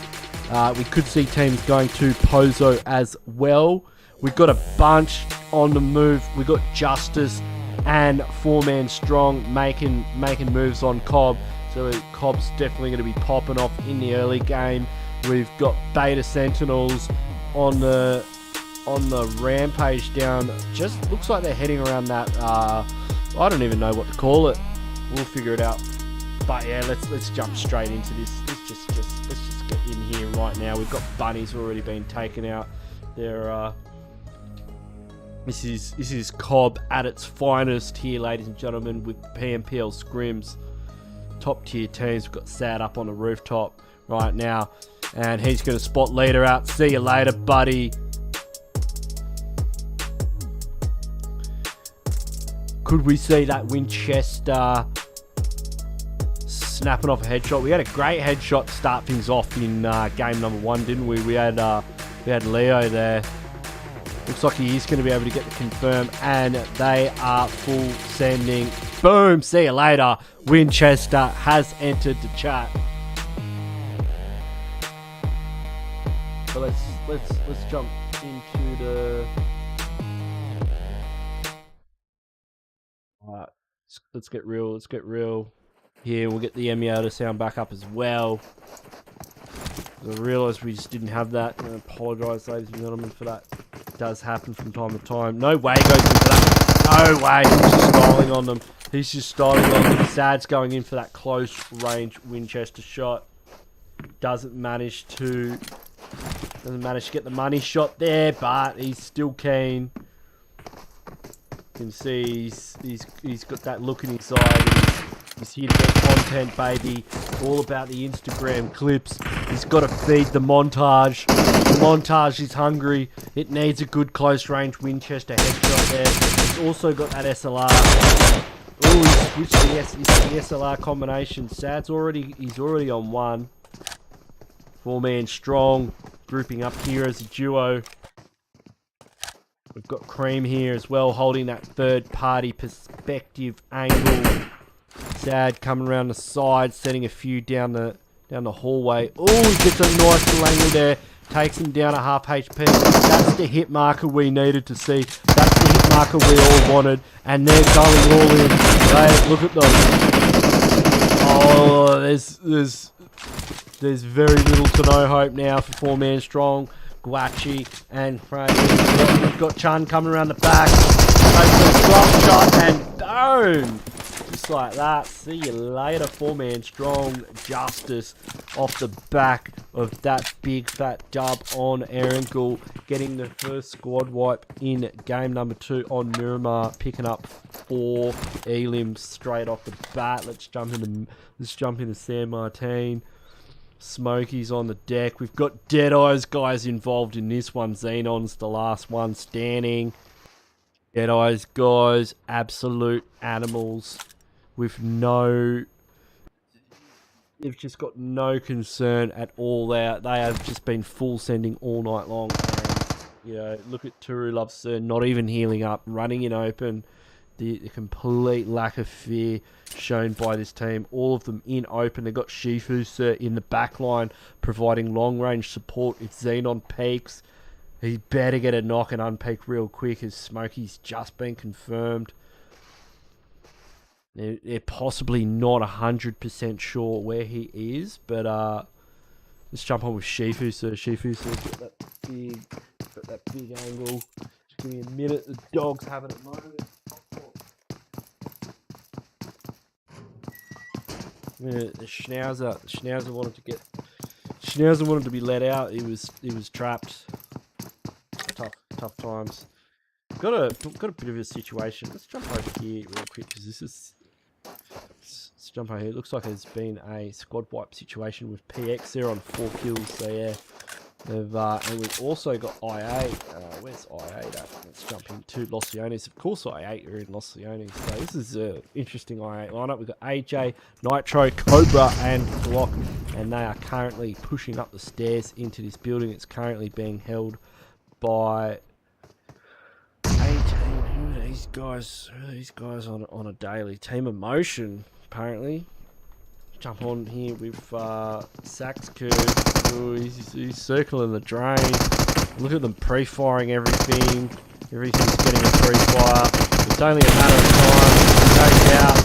We could see teams going to Pozo as well. We've got a bunch on the move. We got Justice and 4-man strong making moves on Cobb. So Cobb's definitely going to be popping off in the early game. We've got Beta Sentinels on the rampage down. Just looks like they're heading around that. I don't even know what to call it. We'll figure it out. But yeah, let's jump straight into this. Let's just get in here right now. We've got bunnies already been taken out. They're This is Cobb at its finest here, ladies and gentlemen, with Pmpl Scrims. Top tier teams. We've got Sad up on the rooftop right now, and he's going to spot leader out. See you later, buddy. Could we see that Winchester snapping off a headshot? We had a great headshot to start things off in game number 1, didn't we? We had Leo there. Looks like he is going to be able to get the confirm, and they are full sending. Boom! See you later. Winchester has entered the chat. So let's jump into the. All right, let's get real. Let's get real here. We'll get the Emiota sound back up as well. I realised we just didn't have that. I apologise, ladies and gentlemen, for that. It does happen from time to time. No way goes into that. No way. He's just styling on them. He's just styling on them. Sad's going in for that close range Winchester shot. Doesn't manage to get the money shot there, but he's still keen. You can see he's got that look in his eye. He's here to get content, baby. All about the Instagram clips. He's got to feed the montage. The montage is hungry. It needs a good close range Winchester headshot there. He's also got that SLR. Oh, he switched the SLR combination. Sad's he's already on 1. 4-man strong. Grouping up here as a duo. We've got Cream here as well, holding that third-party perspective angle. Sad coming around the side, setting a few down the hallway. Oh, he gets a nice little angle there. Takes him down a half HP. That's the hit marker we needed to see. That's the hit marker we all wanted. And they're going all in. Look at them. Oh, there's very little to no hope now for 4-man strong. Guachi and QURAYSH. We've got Chun coming around the back. Takes a slump shot and boom! Just like that. See you later, 4-man strong. Justice off the back of that big fat dub on Erangel. Getting the first squad wipe in game number 2 on Miramar. Picking up 4 elims straight off the bat. Let's jump into San Martin. Smokey's on the deck. We've got Deadeyes guys involved in this one. Xenon's the last one standing. Deadeyes guys, absolute animals with no... They've just got no concern at all. They have just been full sending all night long. And, you know, look at Turu Lovesir not even healing up, running in open. The complete lack of fear shown by this team. All of them in open. They've got Shifu Sir in the back line providing long-range support. If Xenon peaks, he better get a knock and unpeak real quick as Smokey's just been confirmed. They're possibly not 100% sure where he is, but let's jump on with Shifu Sir. Shifu Sir's got that big angle. Just give me a minute. The dog's having it at the moment. The Schnauzer wanted to be let out. He was trapped. Tough times. Got a bit of a situation. Let's jump over here real quick because let's jump over here. It looks like there's been a squad wipe situation with PX there on 4 kills. So yeah, and we've also got I8. Where's I8 at? Let's jump into Los Leones. Of course, I8 are in Los Leones. So this is an interesting I8 lineup. We've got AJ, Nitro, Cobra, and Glock, and they are currently pushing up the stairs into this building. It's currently being held by 18. Who are these guys? Who are these guys on a daily? Team Emotion, apparently. Jump on here with Sax Curve. Ooh, he's circling the drain. Look at them pre-firing everything. Everything's getting a pre-fire. It's only a matter of time. No doubt.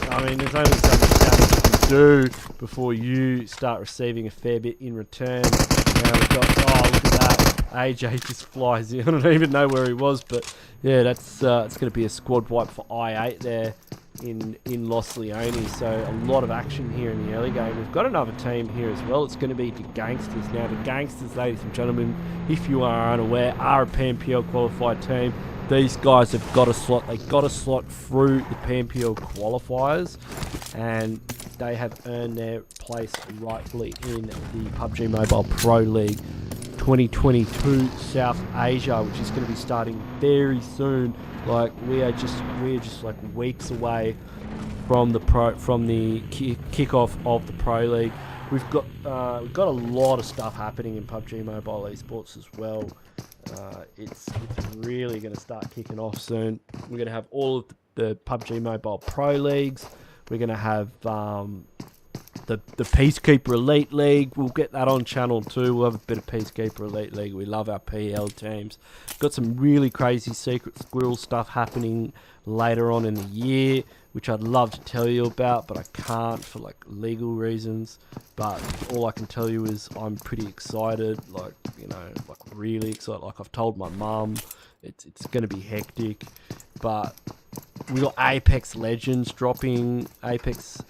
Nah, I mean, there's only so much damage you can do before you start receiving a fair bit in return. Now we've got, oh, look at that. AJ just flies in. I don't even know where he was, but yeah, that's it's going to be a squad wipe for I8 there in Los Leones. So a lot of action here in the early game. We've got another team here as well. It's going to be the Gangsters. Now the Gangsters, ladies and gentlemen, if you are unaware, are a PMPL qualified team. These guys have got a slot. They got a slot through the PMPL qualifiers, and they have earned their place rightfully in the PUBG Mobile Pro League 2022 South Asia, which is going to be starting very soon. Like we're just like weeks away from the kickoff of the Pro League. We've got a lot of stuff happening in PUBG Mobile Esports as well. It's really going to start kicking off soon. We're going to have all of the PUBG Mobile Pro Leagues. We're going to have the Peacekeeper Elite League. We'll get that on channel 2. We'll have a bit of Peacekeeper Elite League. We love our PL teams. Got some really crazy Secret Squirrel stuff happening later on in the year, which I'd love to tell you about, but I can't for like legal reasons. But all I can tell you is I'm pretty excited, like, you know, like really excited. Like I've told my mum, it's going to be hectic. But we got Apex Legends dropping. Apex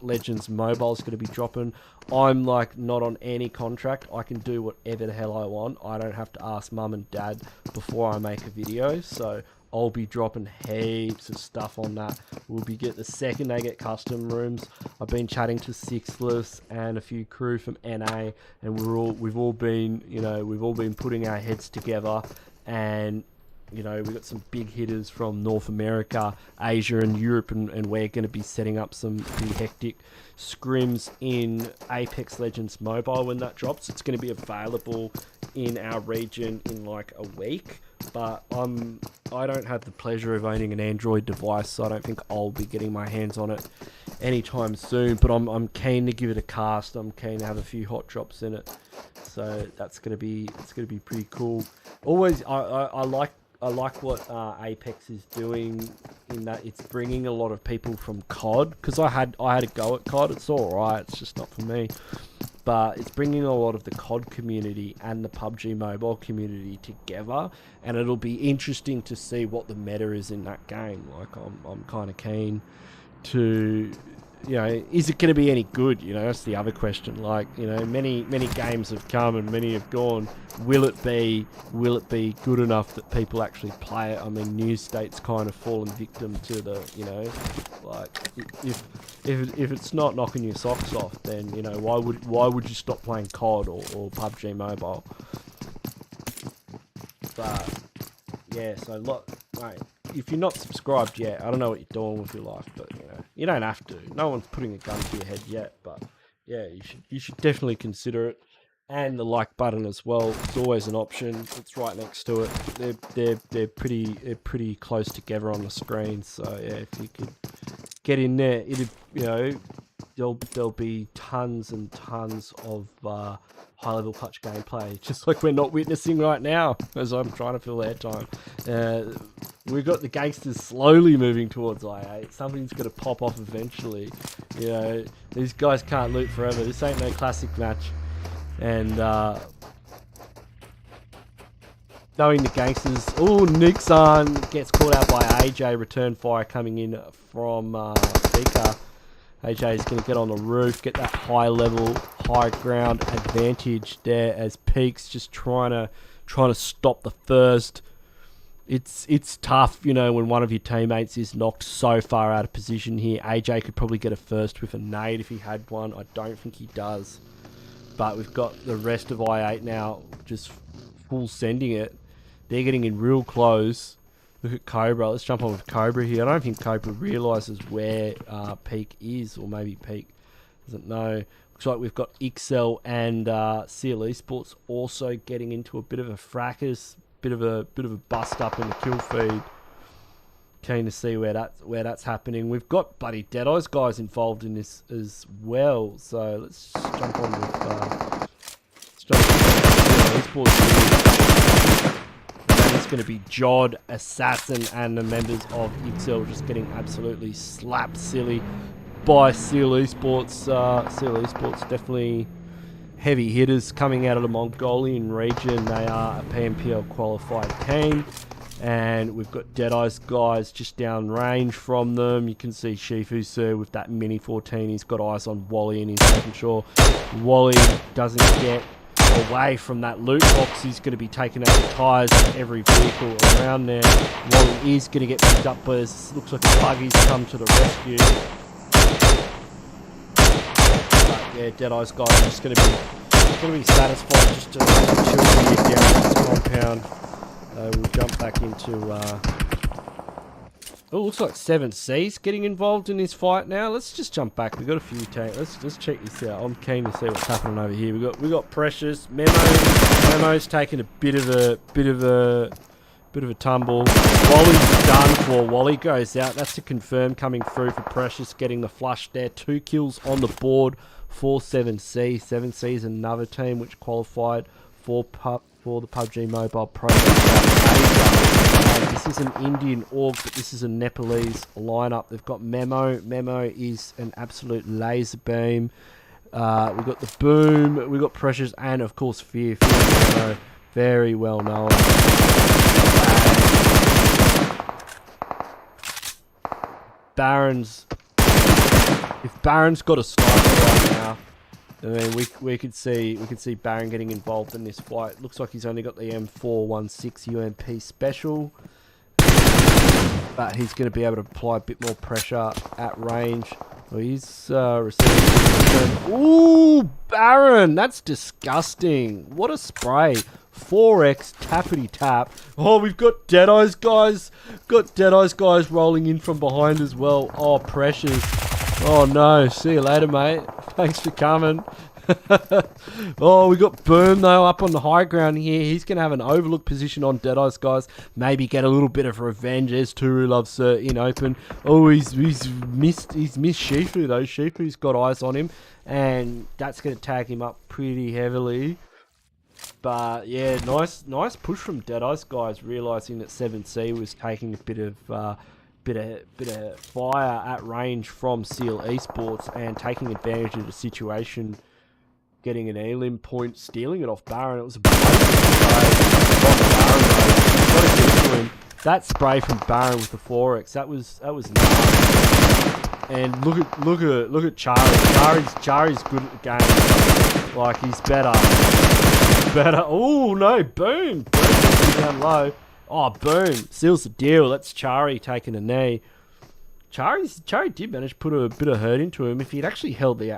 Legends Mobile is going to be dropping. I'm like not on any contract. I can do whatever the hell I want. I don't have to ask mum and dad before I make a video. So I'll be dropping heaps of stuff on that. We'll be the second they get custom rooms. I've been chatting to Sixless and a few crew from NA, and we've all been putting our heads together, and you know, we've got some big hitters from North America, Asia, and Europe, and we're going to be setting up some pretty hectic scrims in Apex Legends Mobile when that drops. It's going to be available in our region in like a week, but I don't have the pleasure of owning an Android device, so I don't think I'll be getting my hands on it anytime soon. But I'm keen to give it a cast. I'm keen to have a few hot drops in it, so it's going to be pretty cool. Always, I like I like what Apex is doing in that it's bringing a lot of people from COD, because I had a go at COD. It's all right. It's just not for me. But it's bringing a lot of the COD community and the PUBG Mobile community together, and it'll be interesting to see what the meta is in that game. Like, I'm kind of keen to, you know, is it going to be any good? You know, that's the other question. Like, you know, many games have come and many have gone. Will it be good enough that people actually play it? I mean, News State's kind of fallen victim to the, you know, like, if it's not knocking your socks off, then, you know, why would you stop playing COD or PUBG Mobile? But yeah, so look, mate, if you're not subscribed yet, I don't know what you're doing with your life, but, you know, you don't have to. No one's putting a gun to your head yet, but yeah, you should definitely consider it. And the like button as well. It's always an option. It's right next to it. They're pretty close together on the screen. So yeah, if you could get in there, you know, there'll be tons and tons of high level clutch gameplay, just like we're not witnessing right now as I'm trying to fill airtime. We've got the gangsters slowly moving towards I8. Something's going to pop off eventually. You know, these guys can't loot forever. This ain't no classic match. And knowing the gangsters, oh, Nixon gets caught out by AJ. Return fire coming in from Pika. AJ is going to get on the roof, get that high level, high ground advantage there as Peak's just trying to stop the first. It's tough, you know, when one of your teammates is knocked so far out of position here. AJ could probably get a first with a nade if he had one. I don't think he does. But we've got the rest of I8 now just full sending it. They're getting in real close. Look at Cobra. Let's jump on with Cobra here. I don't think Cobra realises where Peak is, or maybe Peak doesn't know. Looks like we've got XL and CL Esports also getting into a bit of a fracas, bit of a bust up in the kill feed. Keen to see where that's happening. We've got bloody Deadeye's guys involved in this as well. So let's jump on with Esports. And it's going to be Jod, Assassin, and the members of XL just getting absolutely slapped silly by CL Esports. CL Esports definitely heavy hitters coming out of the Mongolian region. They are a Pmpl qualified team. And we've got Deadeye's guys just down range from them. You can see Shifu Sir with that Mini 14. He's got eyes on Wally and he's making sure Wally doesn't get away from that loot box. He's going to be taking out the tyres of every vehicle around there. Wally is going to get picked up, but it looks like the buggy's come to the rescue. But yeah, Deadeye's guys are just going to be satisfied just to chill here down this compound. We'll jump back into... oh, looks like 7C's getting involved in this fight now. Let's just jump back. We've got a few tanks. Let's check this out. I'm keen to see what's happening over here. We got Precious. Memo's taking a bit of a tumble. Wally's done for. Wally goes out. That's a confirm coming through for Precious, getting the flush there. 2 kills on the board for 7C. 7C is another team which qualified for the PUBG Mobile Pro. This is an Indian org, but this is a Nepalese lineup. They've got Memo. Memo is an absolute laser beam. We've got the Boom. We've got Precious, and of course Fear. Fear, very well known. Baron's. If Baron's got a sniper right now, I mean, we could see Baron getting involved in this fight. Looks like he's only got the M416 UMP special, but he's going to be able to apply a bit more pressure at range. Well, he's receiving. Ooh, Baron, that's disgusting. What a spray! 4x tappity tap. Oh, we've got Deadeye's guys. Got Deadeye's guys rolling in from behind as well. Oh, Precious. Oh no, see you later, mate. Thanks for coming. Oh, we got Boom though up on the high ground here. He's going to have an overlook position on Deadeye's guys. Maybe get a little bit of revenge. There's Turu Loves in open. Oh, he's missed Shifu though. Shifu's got eyes on him, and that's going to tag him up pretty heavily. But yeah, nice push from Deadeye's guys, realizing that 7C was taking a bit of fire at range from Seal Esports and taking advantage of the situation, getting an elim point, stealing it off Baron. It was a blatant spray from Baron, though. Got to give it to him. That spray from Baron with the 4x, that was nuts. And look at Charlie. Chari's good at the game. Like, he's better. Oh no, boom! Boom down low. Oh, boom! Seals the deal. That's Chari taking a knee. Chari did manage to put a bit of hurt into him. If he held the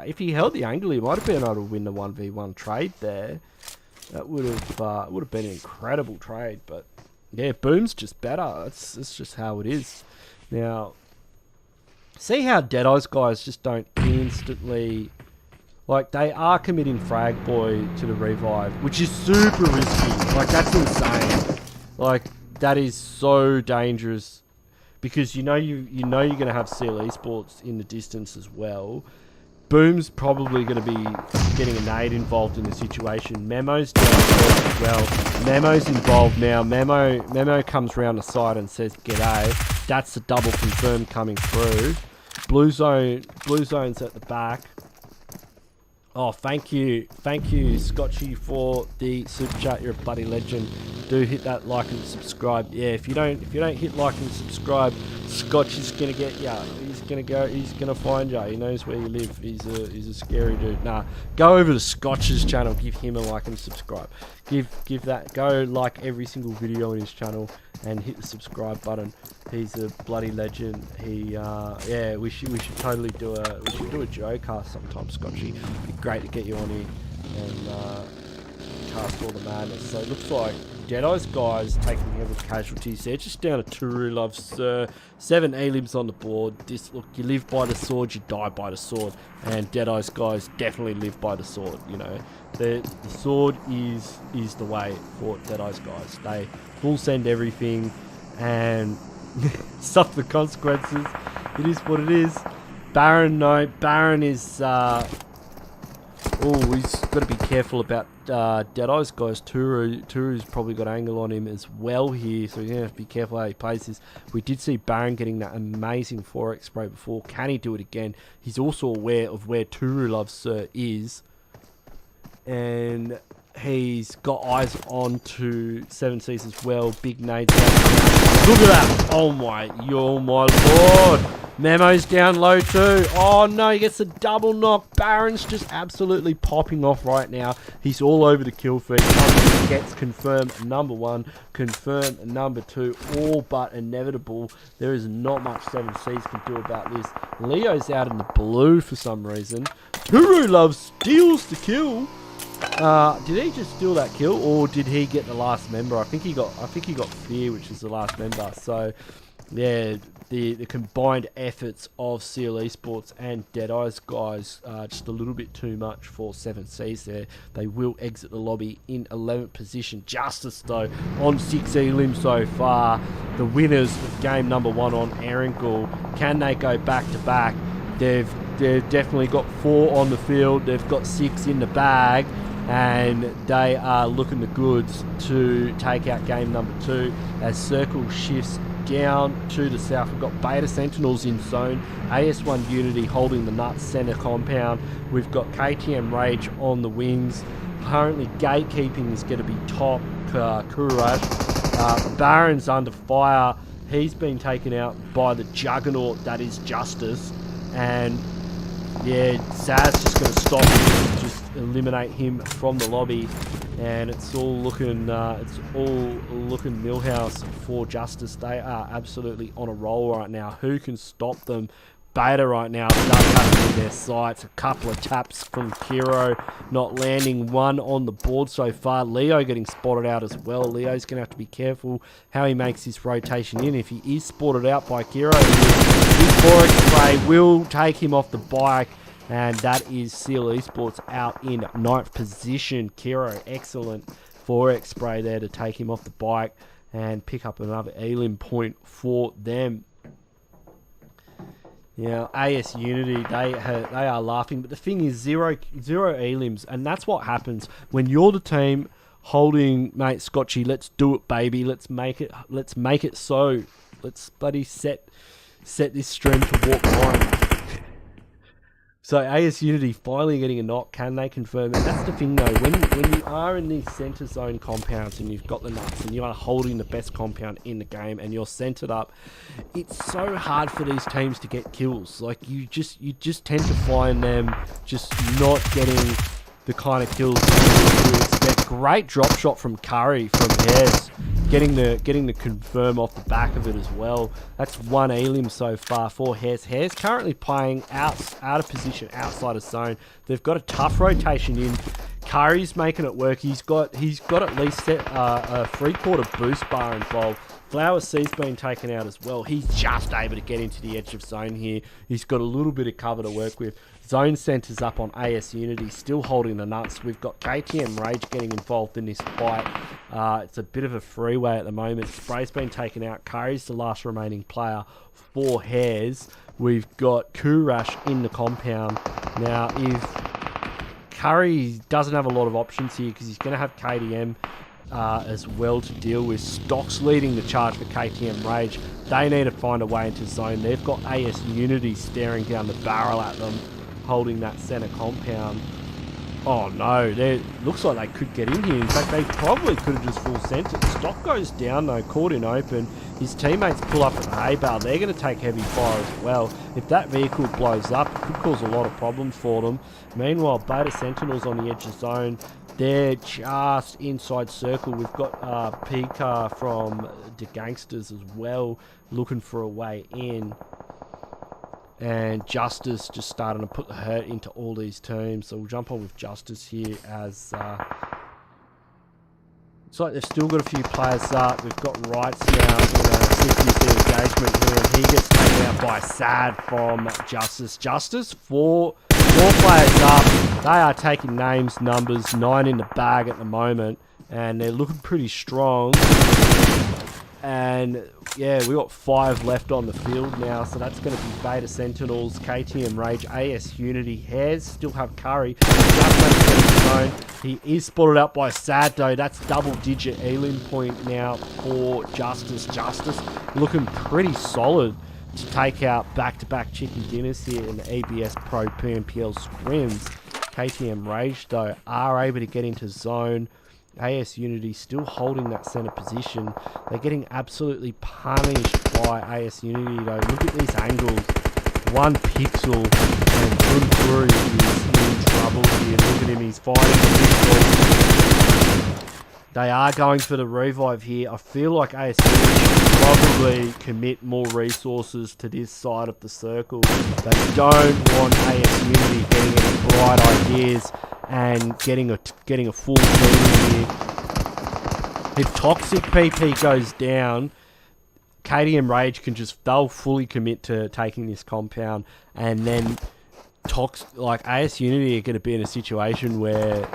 angle, he might have been able to win the 1v1 trade there. That would have been an incredible trade. But yeah, Boom's just better. It's just how it is. Now, see how Deadeye's guys just don't instantly. Like, they are committing Frag Boy to the revive, which is super risky. Like, that's insane. Like, that is so dangerous. Because you know you're going to have Seal Esports in the distance as well. Boom's probably going to be getting a nade involved in the situation. Memo's down as well. Memo's involved now. Memo comes round the side and says, "G'day." That's the double confirm coming through. Blue zone's at the back. Oh, thank you, Scotchy, for the super chat. You're a bloody legend. Do hit that like and subscribe. Yeah, if you don't hit like and subscribe, Scotch is gonna get ya. He's gonna find ya. He knows where you live. He's a scary dude. Nah, go over to Scotch's channel. Give him a like and subscribe. Give that. Go like every single video on his channel and hit the subscribe button. He's a bloody legend. Yeah, we should totally do a Joe cast sometime, Scotchy. It'd be great to get you on here and cast all the madness. So it looks like Deadeye's guys taking heavy casualties. They're just down to Turu Love, Sir. 7 elims on the board. Look, you live by the sword, you die by the sword. And Deadeye's guys definitely live by the sword, you know. The sword is the way for Deadeye's guys. They full send everything and suffer the consequences. It is what it is. Baron, no. Baron is... he's got to be careful about Deadeye's guys. Turu's probably got angle on him as well here, so he's going to have to be careful how he plays this. We did see Baron getting that amazing 4x spray before. Can he do it again? He's also aware of where Turu Love Sir is, and he's got eyes on to 7Cs as well. Big nade. Look at that! Oh my lord! Memo's down low too. Oh no, he gets a double knock. Baron's just absolutely popping off right now. He's all over the kill feed. Gets confirmed number 1, confirmed number 2, all but inevitable. There is not much 7Cs can do about this. Leo's out in the blue for some reason. Turu Love steals the kill. Did he just steal that kill, or did he get the last member? I think he got Fear, which is the last member. So yeah, the combined efforts of Seal Esports and Deadeye's guys just a little bit too much for 7Cs there. They will exit the lobby in 11th position. Justice though on 6 elims so far. The winners of game number 1 on Erangel. Can they go back to back? They've definitely got 4 on the field. They've got 6 in the bag, and they are looking the goods to take out game number 2 as Circle shifts down to the south. We've got Beta Sentinels in zone, AS1 Unity holding the nuts center compound. We've got KTM Rage on the wings. Currently gatekeeping is going to be top QURAYSH. Baron's under fire. He's been taken out by the juggernaut that is Justice, and yeah, Zaz just going to stop him, just eliminate him from the lobby, and it's all looking Millhouse for Justice. They are absolutely on a roll right now. Who can stop them? Beta right now does have in their sights. A couple of taps from Kiro, not landing one on the board so far. Leo getting spotted out as well. Leo's going to have to be careful how he makes his rotation in. If he is spotted out by Kiro, his 4x spray will take him off the bike, and that is Seal Esports out in 9th position. Kiro, excellent 4x spray there to take him off the bike and pick up another elim point for them. Yeah, AS Unity, they are laughing, but the thing is zero elims, and that's what happens when you're the team holding, mate, Scotchy. Let's do it, baby. Let's make it so. Let's bloody set this stream to walk on. So AS Unity finally getting a knock. Can they confirm it? That's the thing though. When you are in these center zone compounds and you've got the nuts and you are holding the best compound in the game and you're centered up, it's so hard for these teams to get kills. Like you just tend to find them just not getting the kind of kills that you expect. Great drop shot from Curry from HEIRS. Getting the confirm off the back of it as well. That's one elim so far for HEIRS. HEIRS currently playing out of position, outside of zone. They've got a tough rotation in. Curry's making it work. He's got at least a 3/4 boost bar involved. Flower C's been taken out as well. He's just able to get into the edge of zone here. He's got a little bit of cover to work with. Zone centers up on AS Unity, still holding the nuts. We've got KTM Rage getting involved in this fight. It's a bit of a freeway at the moment. Spray's been taken out. Curry's the last remaining player for HEIRS. We've got QURAYSH in the compound. Now, if Curry doesn't have a lot of options here because he's going to have KTM as well to deal with. Stock's leading the charge for KTM Rage. They need to find a way into zone. They've got AS Unity staring down the barrel at them, holding that center compound. Oh no, looks like they could get in here. In fact, they probably could have just full sent it. Stock goes down though, caught in open. His teammates pull up at the hay bale. They're going to take heavy fire as well. If that vehicle blows up, it could cause a lot of problems for them. Meanwhile, Beta Sentinels on the edge of zone. They're just inside circle. We've got Pika from the GANGSTERS as well, looking for a way in. And Justice just starting to put the hurt into all these teams. So we'll jump on with Justice here as... it's like they've still got a few players up. We've got Rights now in a 50-50 engagement here. And he gets taken out by Sad from Justice. Justice, four players up. They are taking names, numbers, 9 in the bag at the moment. And they're looking pretty strong. And yeah, we got 5 left on the field now, so that's going to be Beta Sentinels, KTM Rage, AS Unity, HEIRS still have Curry. He is spotted out by Sad though. That's double-digit elim point now for Justice. Justice looking pretty solid to take out back-to-back chicken dinners here in the ABS Pro Pmpl Scrims. KTM Rage though are able to get into zone. AS Unity still holding that center position. They're getting absolutely punished by AS Unity though. Look at these angles. 1 pixel and Pmpl is in trouble here. Look at him, he's fighting the pixel. They are going for the revive here. I feel like AS Unity should probably commit more resources to this side of the circle. They don't want AS Unity getting any bright ideas and getting a full team here. If Toxic PP goes down, KTM Rage can they'll fully commit to taking this compound, and then AS Unity are going to be in a situation where,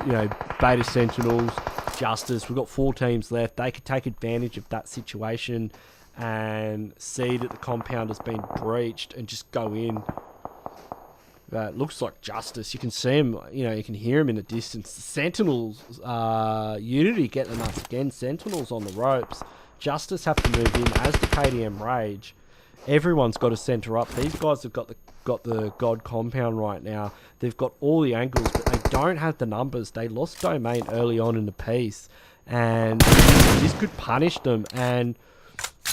you know, Beta Sentinels, Justice, we've got 4 teams left. They could take advantage of that situation and see that the compound has been breached and just go in. Looks like Justice. You can see him, you know, you can hear him in the distance. Sentinels, Unity get the nuts again. Sentinels on the ropes. Justice have to move in as the KTM Rage. Everyone's got to center up. These guys have got the God compound right now. They've got all the angles, but they don't have the numbers. They lost domain early on in the piece, and this could punish them. And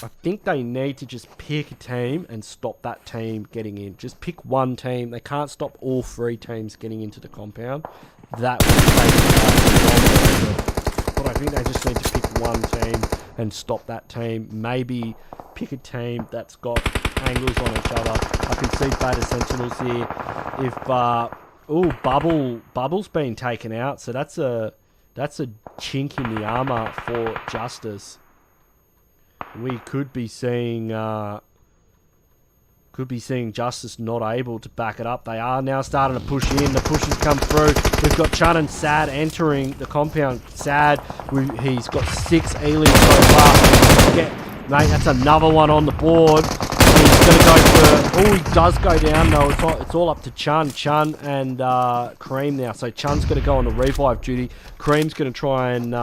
I think they need to just pick a team and stop that team getting in. Just pick one team. They can't stop all 3 teams getting into the compound. That would take but I think they just need to pick one team and stop that team. Maybe pick a team that's got angles on each other. I can see Beta Sentinels here. If Bubble's been taken out, so that's a chink in the armor for Justice. We could be seeing Justice not able to back it up. They are now starting to push in. The pushes come through. We've got Chun and Sad entering the compound. Sad, he's got 6 elims so far. Mate, that's another one on the board. He's going to go for... Oh, he does go down, though. It's all up to Chun. Chun and Cream now. So Chun's going to go on the revive duty. Cream's going to try and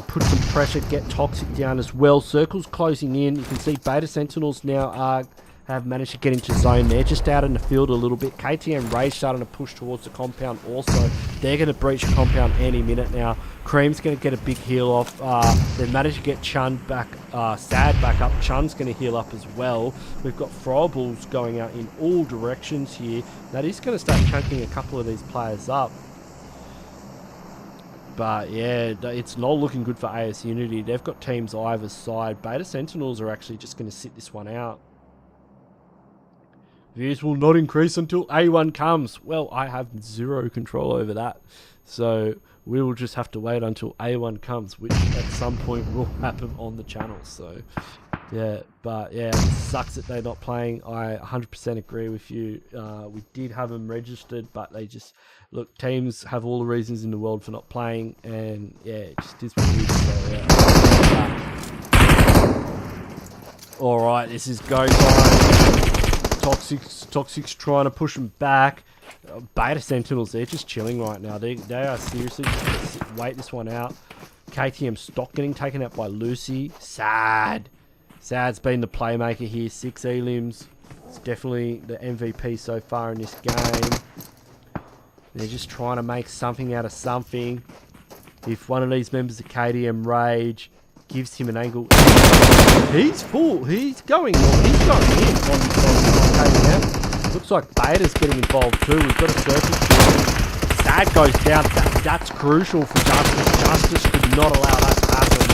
put some pressure, get Toxic down as well. Circle's closing in. You can see Beta Sentinels now have managed to get into zone. They're just out in the field a little bit. KTM Rage starting to push towards the compound also. They're going to breach the compound any minute now. Cream's going to get a big heal off. They've managed to get Chun back, Sad back up. Chun's going to heal up as well. We've got throwables going out in all directions here. That is going to start chunking a couple of these players up. But yeah, it's not looking good for AS Unity. They've got teams either side. Beta Sentinels are actually just going to sit this one out. Views will not increase until A1 comes. Well, I have zero control over that. So we will just have to wait until A1 comes, which at some point will happen on the channel. So yeah, but yeah, it sucks that they're not playing. I 100% agree with you. We did have them registered, but they just... Look, teams have all the reasons in the world for not playing, and yeah, it just is what it is. So, yeah. Alright, this is go time. Toxic's trying to push them back. Beta Sentinels, they're just chilling right now. They are seriously just going to wait this one out. KTM stock getting taken out by Lucy. Sad. Sad's been the playmaker here. 6 elims. It's definitely the MVP so far in this game. They're just trying to make something out of something. If one of these members of KTM Rage gives him an angle, he's full. He's going in on KTM. Looks like Beta's getting involved too. We've got a circle. Sad goes down. That's crucial for Justice. Justice could not allow that to happen.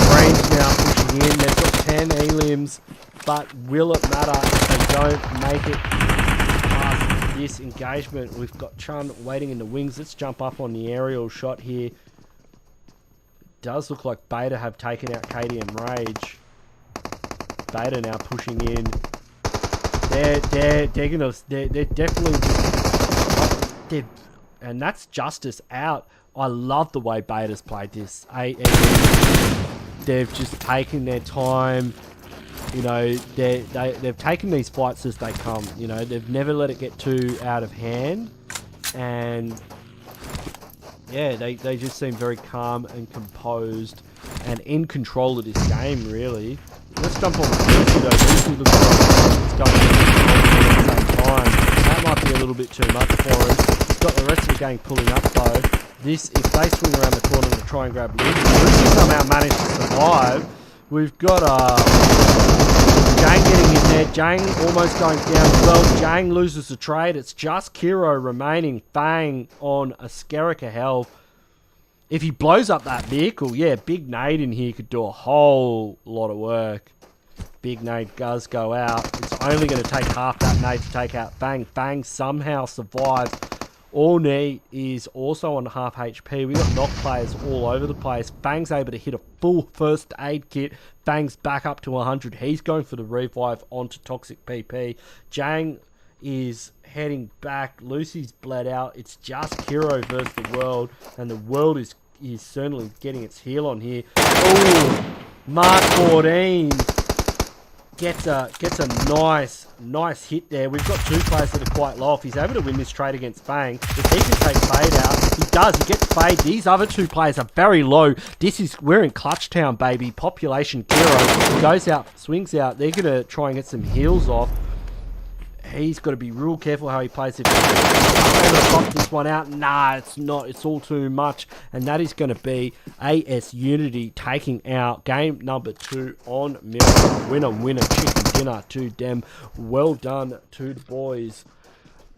Brain's now pushing in. They've got 10 elims, but will it matter if they don't make it past this engagement? We've got Chun waiting in the wings. Let's jump up on the aerial shot here. Does look like Beta have taken out KTM Rage. Beta now pushing in. They're definitely and that's Justice out. I love the way Beta's played this. They've just taken their time. You know, they've taken these fights as they come. You know, they've never let it get too out of hand, and yeah, they just seem very calm and composed and in control of this game, really. Let's jump on the Lucy though. Lucy looks like it's going at the same time. That might be a little bit too much for him. He's got the rest of the gang pulling up though. This, if they swing around the corner to try and grab Lucy, Lucy somehow managed to survive. We've got Jang getting in there. Jang almost going down as well. Jang loses the trade. It's just Kiro remaining. Fang on a Skerrick of health. If he blows up that vehicle, yeah, big nade in here could do a whole lot of work. Big nade does go out. It's only going to take half that nade to take out Fang. Fang somehow survives. All Need is also on half HP. We got knock players all over the place. Fang's able to hit a full first aid kit. Fang's back up to 100. He's going for the revive onto Toxic PP. Jang is heading back. Lucy's bled out. It's just Kiro versus the world, and the world is certainly getting its heel on here. Oh, Mark 14 gets a nice hit there. We've got two players that are quite low. If he's able to win this trade against Fang, if he can take Fade out, he does. He gets Fade. These other two players are very low. We're in Clutch Town, baby. Population Kiro goes out, swings out. They're gonna try and get some heals off. He's got to be real careful how he plays it. He's going to pop this one out. Nah, it's not. It's all too much. And that is going to be AS Unity taking out game number 2 on Mirror. Winner, chicken dinner to them. Well done to the boys.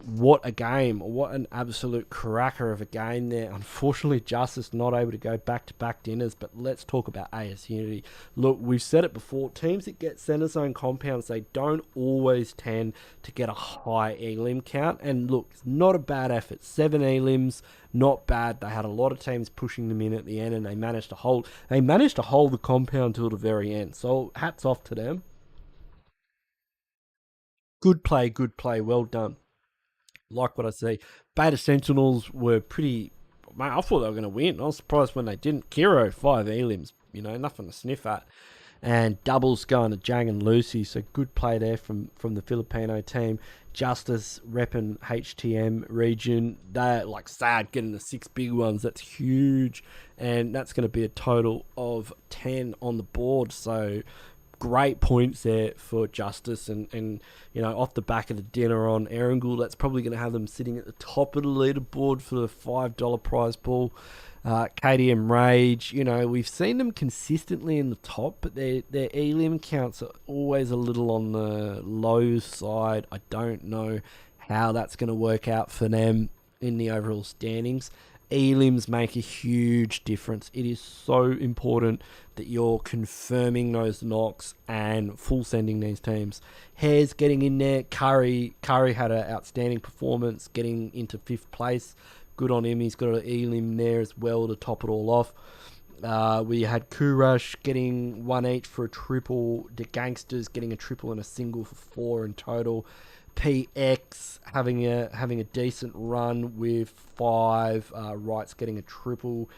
What a game. What an absolute cracker of a game there. Unfortunately, Justice not able to go back-to-back dinners, but let's talk about AS Unity. Look, we've said it before. Teams that get center zone compounds, they don't always tend to get a high elim count. And look, it's not a bad effort. 7 elims, not bad. They had a lot of teams pushing them in at the end, and they managed to hold the compound till the very end. So hats off to them. Good play. Well done. Like what I see. Beta Sentinels were pretty... Man, I thought they were going to win. I was surprised when they didn't. Kiro, 5 elims. You know, nothing to sniff at. and doubles going to Jang and Lucy. So good play there from the Filipino team. Justice repping HTM region. They're like sad getting the 6 big ones. That's huge. And that's going to be a total of 10 on the board. So great points there for Justice. And you know, off the back of the dinner on Erangel, that's probably going to have them sitting at the top of the leaderboard for the $5 prize pool. KDM Rage, you know, we've seen them consistently in the top, but their elim counts are always a little on the low side. I don't know how that's going to work out for them in the overall standings. Elims make a huge difference. It is so important that you're confirming those knocks and full sending these teams. HEIRS getting in there. Curry had an outstanding performance, getting into 5th place. Good on him. He's got an elim there as well to top it all off. We had QURAYSH getting 1 each for a triple. The GANGSTERS getting a triple and a single for 4 in total. PX having a decent run with 5. Wrights getting a triple.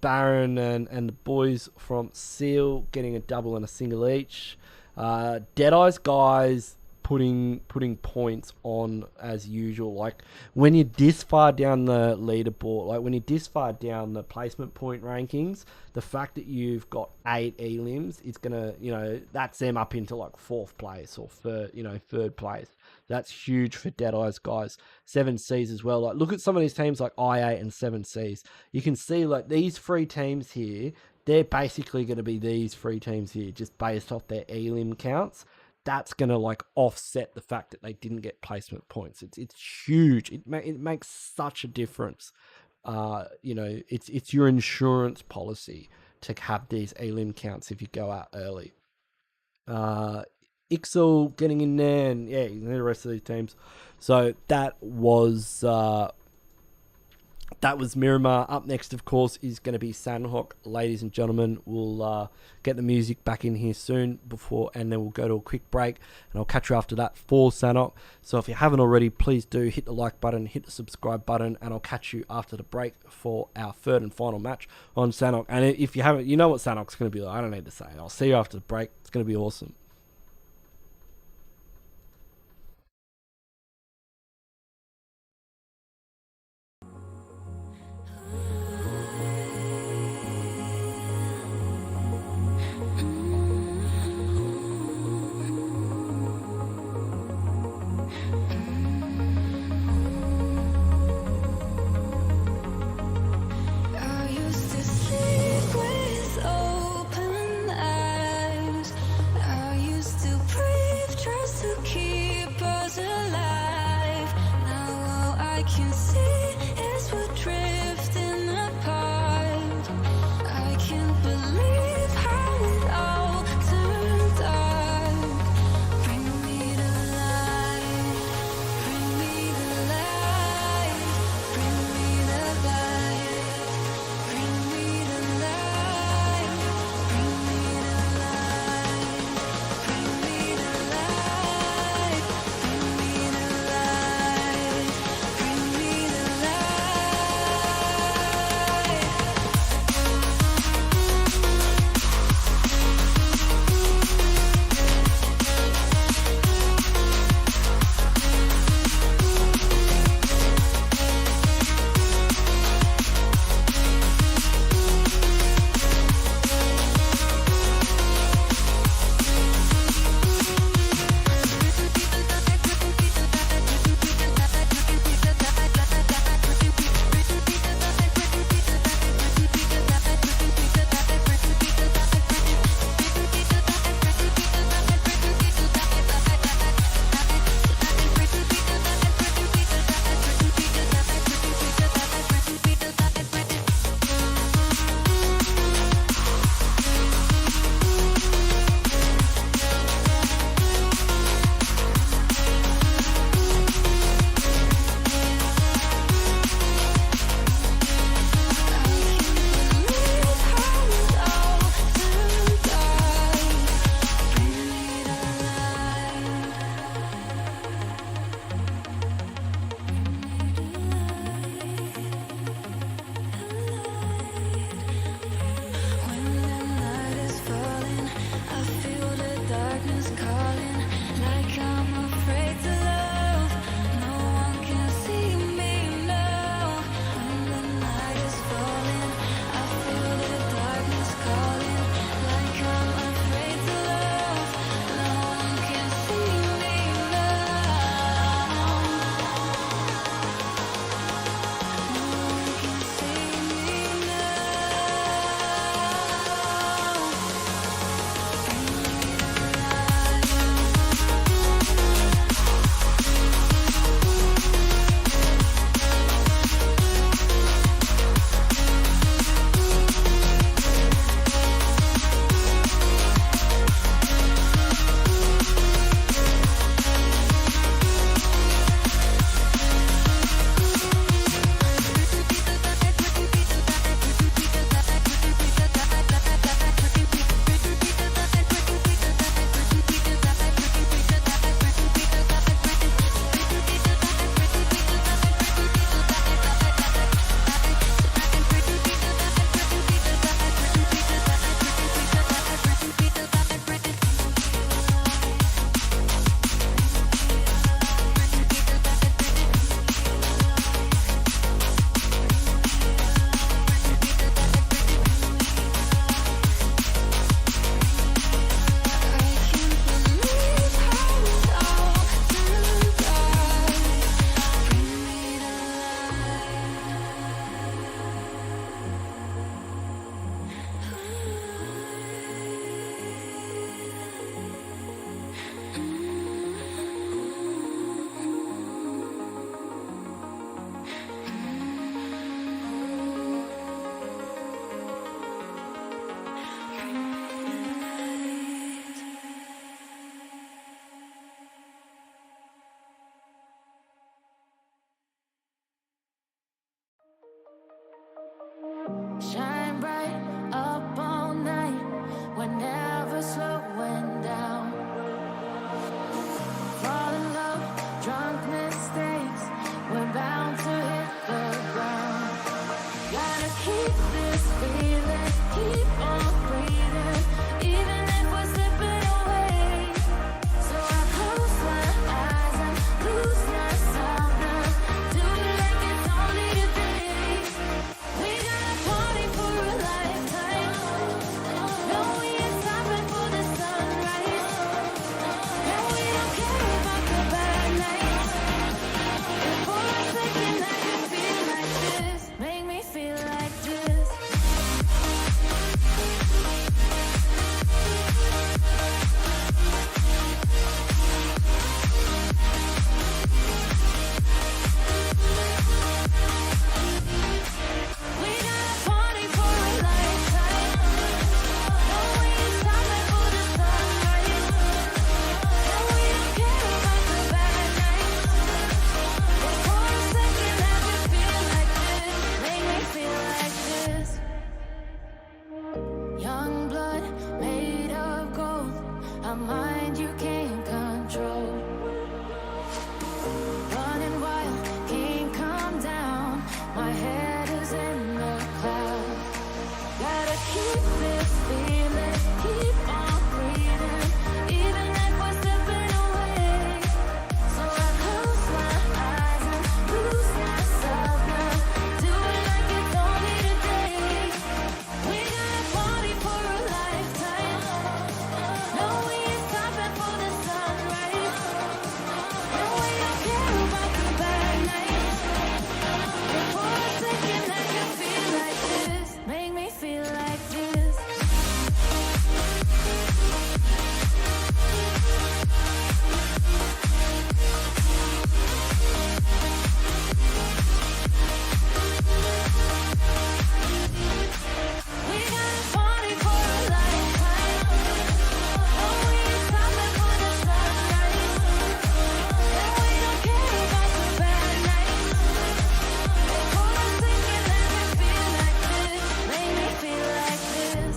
Baron and the boys from Seal getting a double and a single each. Deadeye's guys putting points on as usual. Like when you're this far down the leaderboard, like when you're this far down the placement point rankings, the fact that you've got 8 elims, it's gonna, you know, that's them up into like 4th place or 3rd place. That's huge for Deadeye's guys. 7Cs as well. Like look at some of these teams like I8 and 7Cs. You can see like these 3 teams here, they're basically going to be these 3 teams here just based off their elim counts. That's going to like offset the fact that they didn't get placement points. It's huge. It makes such a difference. You know, it's your insurance policy to have these elim counts if you go out early. Ixel getting in there, and yeah, the rest of these teams. So that was Miramar. Up next, of course, is going to be Sandhawk. Ladies and gentlemen, we'll get the music back in here soon and then we'll go to a quick break, and I'll catch you after that for Sandhawk. So if you haven't already, please do hit the like button, hit the subscribe button, and I'll catch you after the break for our 3rd and final match on Sandhawk. And if you haven't, you know what Sandhawk's going to be like. I don't need to say it. I'll see you after the break. It's going to be awesome. I used to sleep with open eyes. I Shine bright up all night. We're never slowing down. Fall in love, drunk mistakes. We're bound to hit the ground. Gotta keep this feeling, keep on breathing, even if we're slipping away. So I close my eyes and lose myself now. Do it like it's only today. We gotta party for a lifetime. No, we ain't stopping for the sunrise. And we don't care about the bad nights. And for a second I can feel like this. Make me feel like this. We gotta party for a lifetime. No, we ain't stopping for the sunrise. And we don't care about the bad nights. But for a second I can feel like this. Make me feel like this. Young blood made of gold, a mind you can't control. Running wild, can't calm down. My head is in the clouds. Gotta keep this feeling, keep on breathing, even if we're slipping away. So I close my eyes and lose myself now. Do it like it's only today. We gotta party for a lifetime. No, we ain't stopping for the sunrise. And we don't care about the bad nights. But for a second I can feel like this. Make me feel like this. We gotta party for a lifetime. No, we ain't stopping for the sunrise. And we don't care about the bad nights. But for a second I can feel like this. Make me feel like this.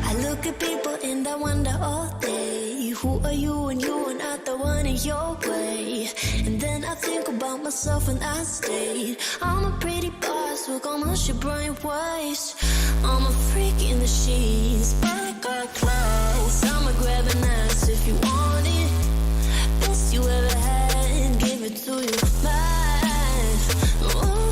I look at people and I wonder all day, who are you and you are not the one in your way. And then I think about myself and I stayed. I'm a pretty boss, look almost your brain waste. I'm a freak in the sheets, but I got clothes. I'ma grab an ass if you want it. Best you ever had, give it to you. Mine. Ooh.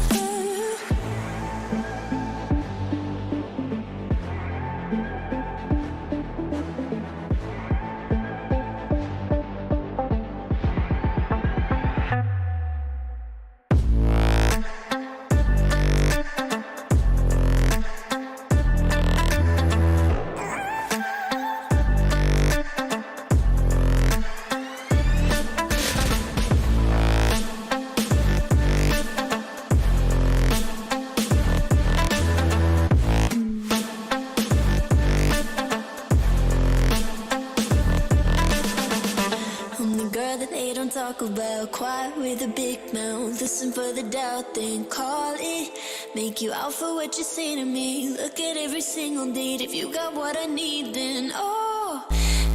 I'm the girl that they don't talk about. Quiet with a big mouth. Listen for the doubt, then call it. Make you out for what you say to me. Look at every single date. If you got what I need, then oh,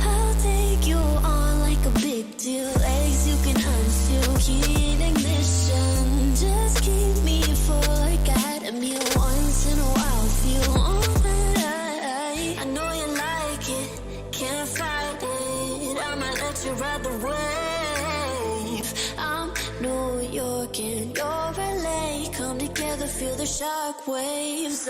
I'll take you on like a big deal. Legs you can unseal. Key ignition. Just keep me full. Got a meal once in a while. Feel alright. I know you like it. Can't fight it. I might let you ride the wave. I'm New York and you're LA. Come together, feel the shock waves.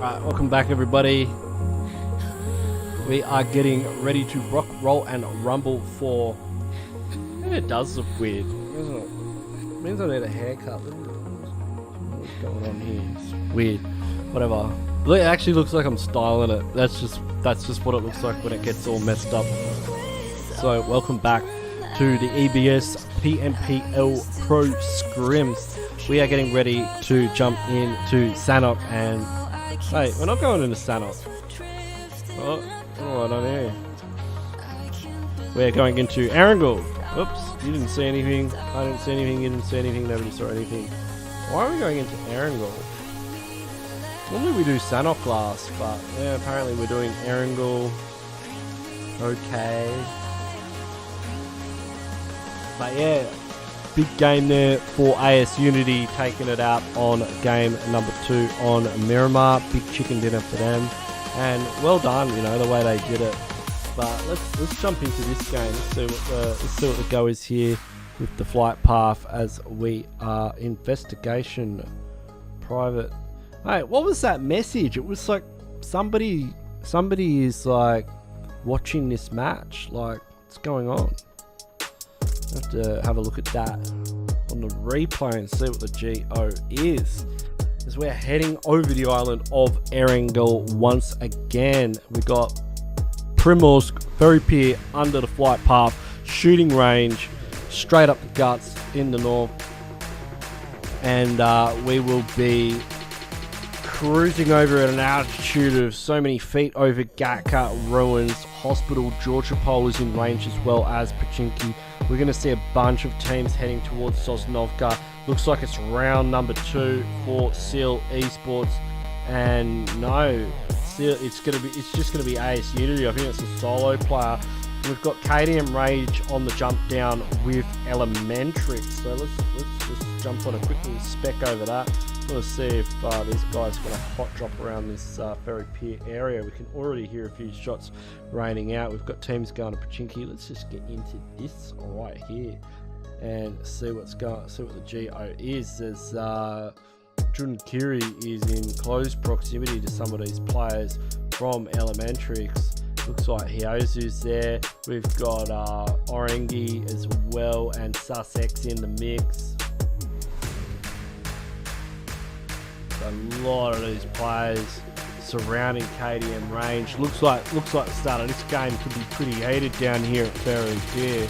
Alright, welcome back everybody. We are getting ready to rock, roll and rumble for... It does look weird, doesn't it? It means I need a haircut. What's going on here? It's weird. Whatever. It actually looks like I'm styling it. That's just what it looks like when it gets all messed up. So welcome back to the EBS Pmpl Scrims. We are getting ready to jump into Sanok and... Hey, we're not going into Sanok. Oh, I don't know. We're going into Erangel. Oops, you didn't see anything. I didn't see anything, you didn't see anything, nobody saw anything. Why are we going into Erangel? Normally we do Sanok last, but yeah, apparently we're doing Erangel. Okay. But yeah, big game there for AS Unity, taking it out on game number 2 on Miramar. Big chicken dinner for them. And well done, you know, the way they did it. But let's jump into this game. Let's see what the go is here with the flight path as we are investigation private. Hey, what was that message? It was like somebody is like watching this match. Like, what's going on? I have to have a look at that on the replay and see what the GO is. As we're heading over the island of Erangel once again, we got Pmpl Ferry Pier under the flight path, shooting range, straight up the guts in the north, and we will be cruising over at an altitude of so many feet over Gatka ruins. Hospital Georgopol is in range as well as Pachinki. We're going to see a bunch of teams heading towards Sosnovka. Looks like it's round number 2 for SEAL Esports, and no, it's just going to be AS Unity. I think it's a solo player. We've got KDM Rage on the jump down with Elementrix. So let's just jump on a quick little spec over that. I want to see if these guys are going to hot drop around this Ferry Pier area. We can already hear a few shots raining out. We've got teams going to Pachinki. Let's just get into this right here and see what the GO is. As Jun Kiri is in close proximity to some of these players from Elementrix. Looks like HEIRS is there. We've got Orengi as well and Sussex in the mix. A lot of these players surrounding KDM range. Looks like the start of this game could be pretty heated down here at Ferry Pier.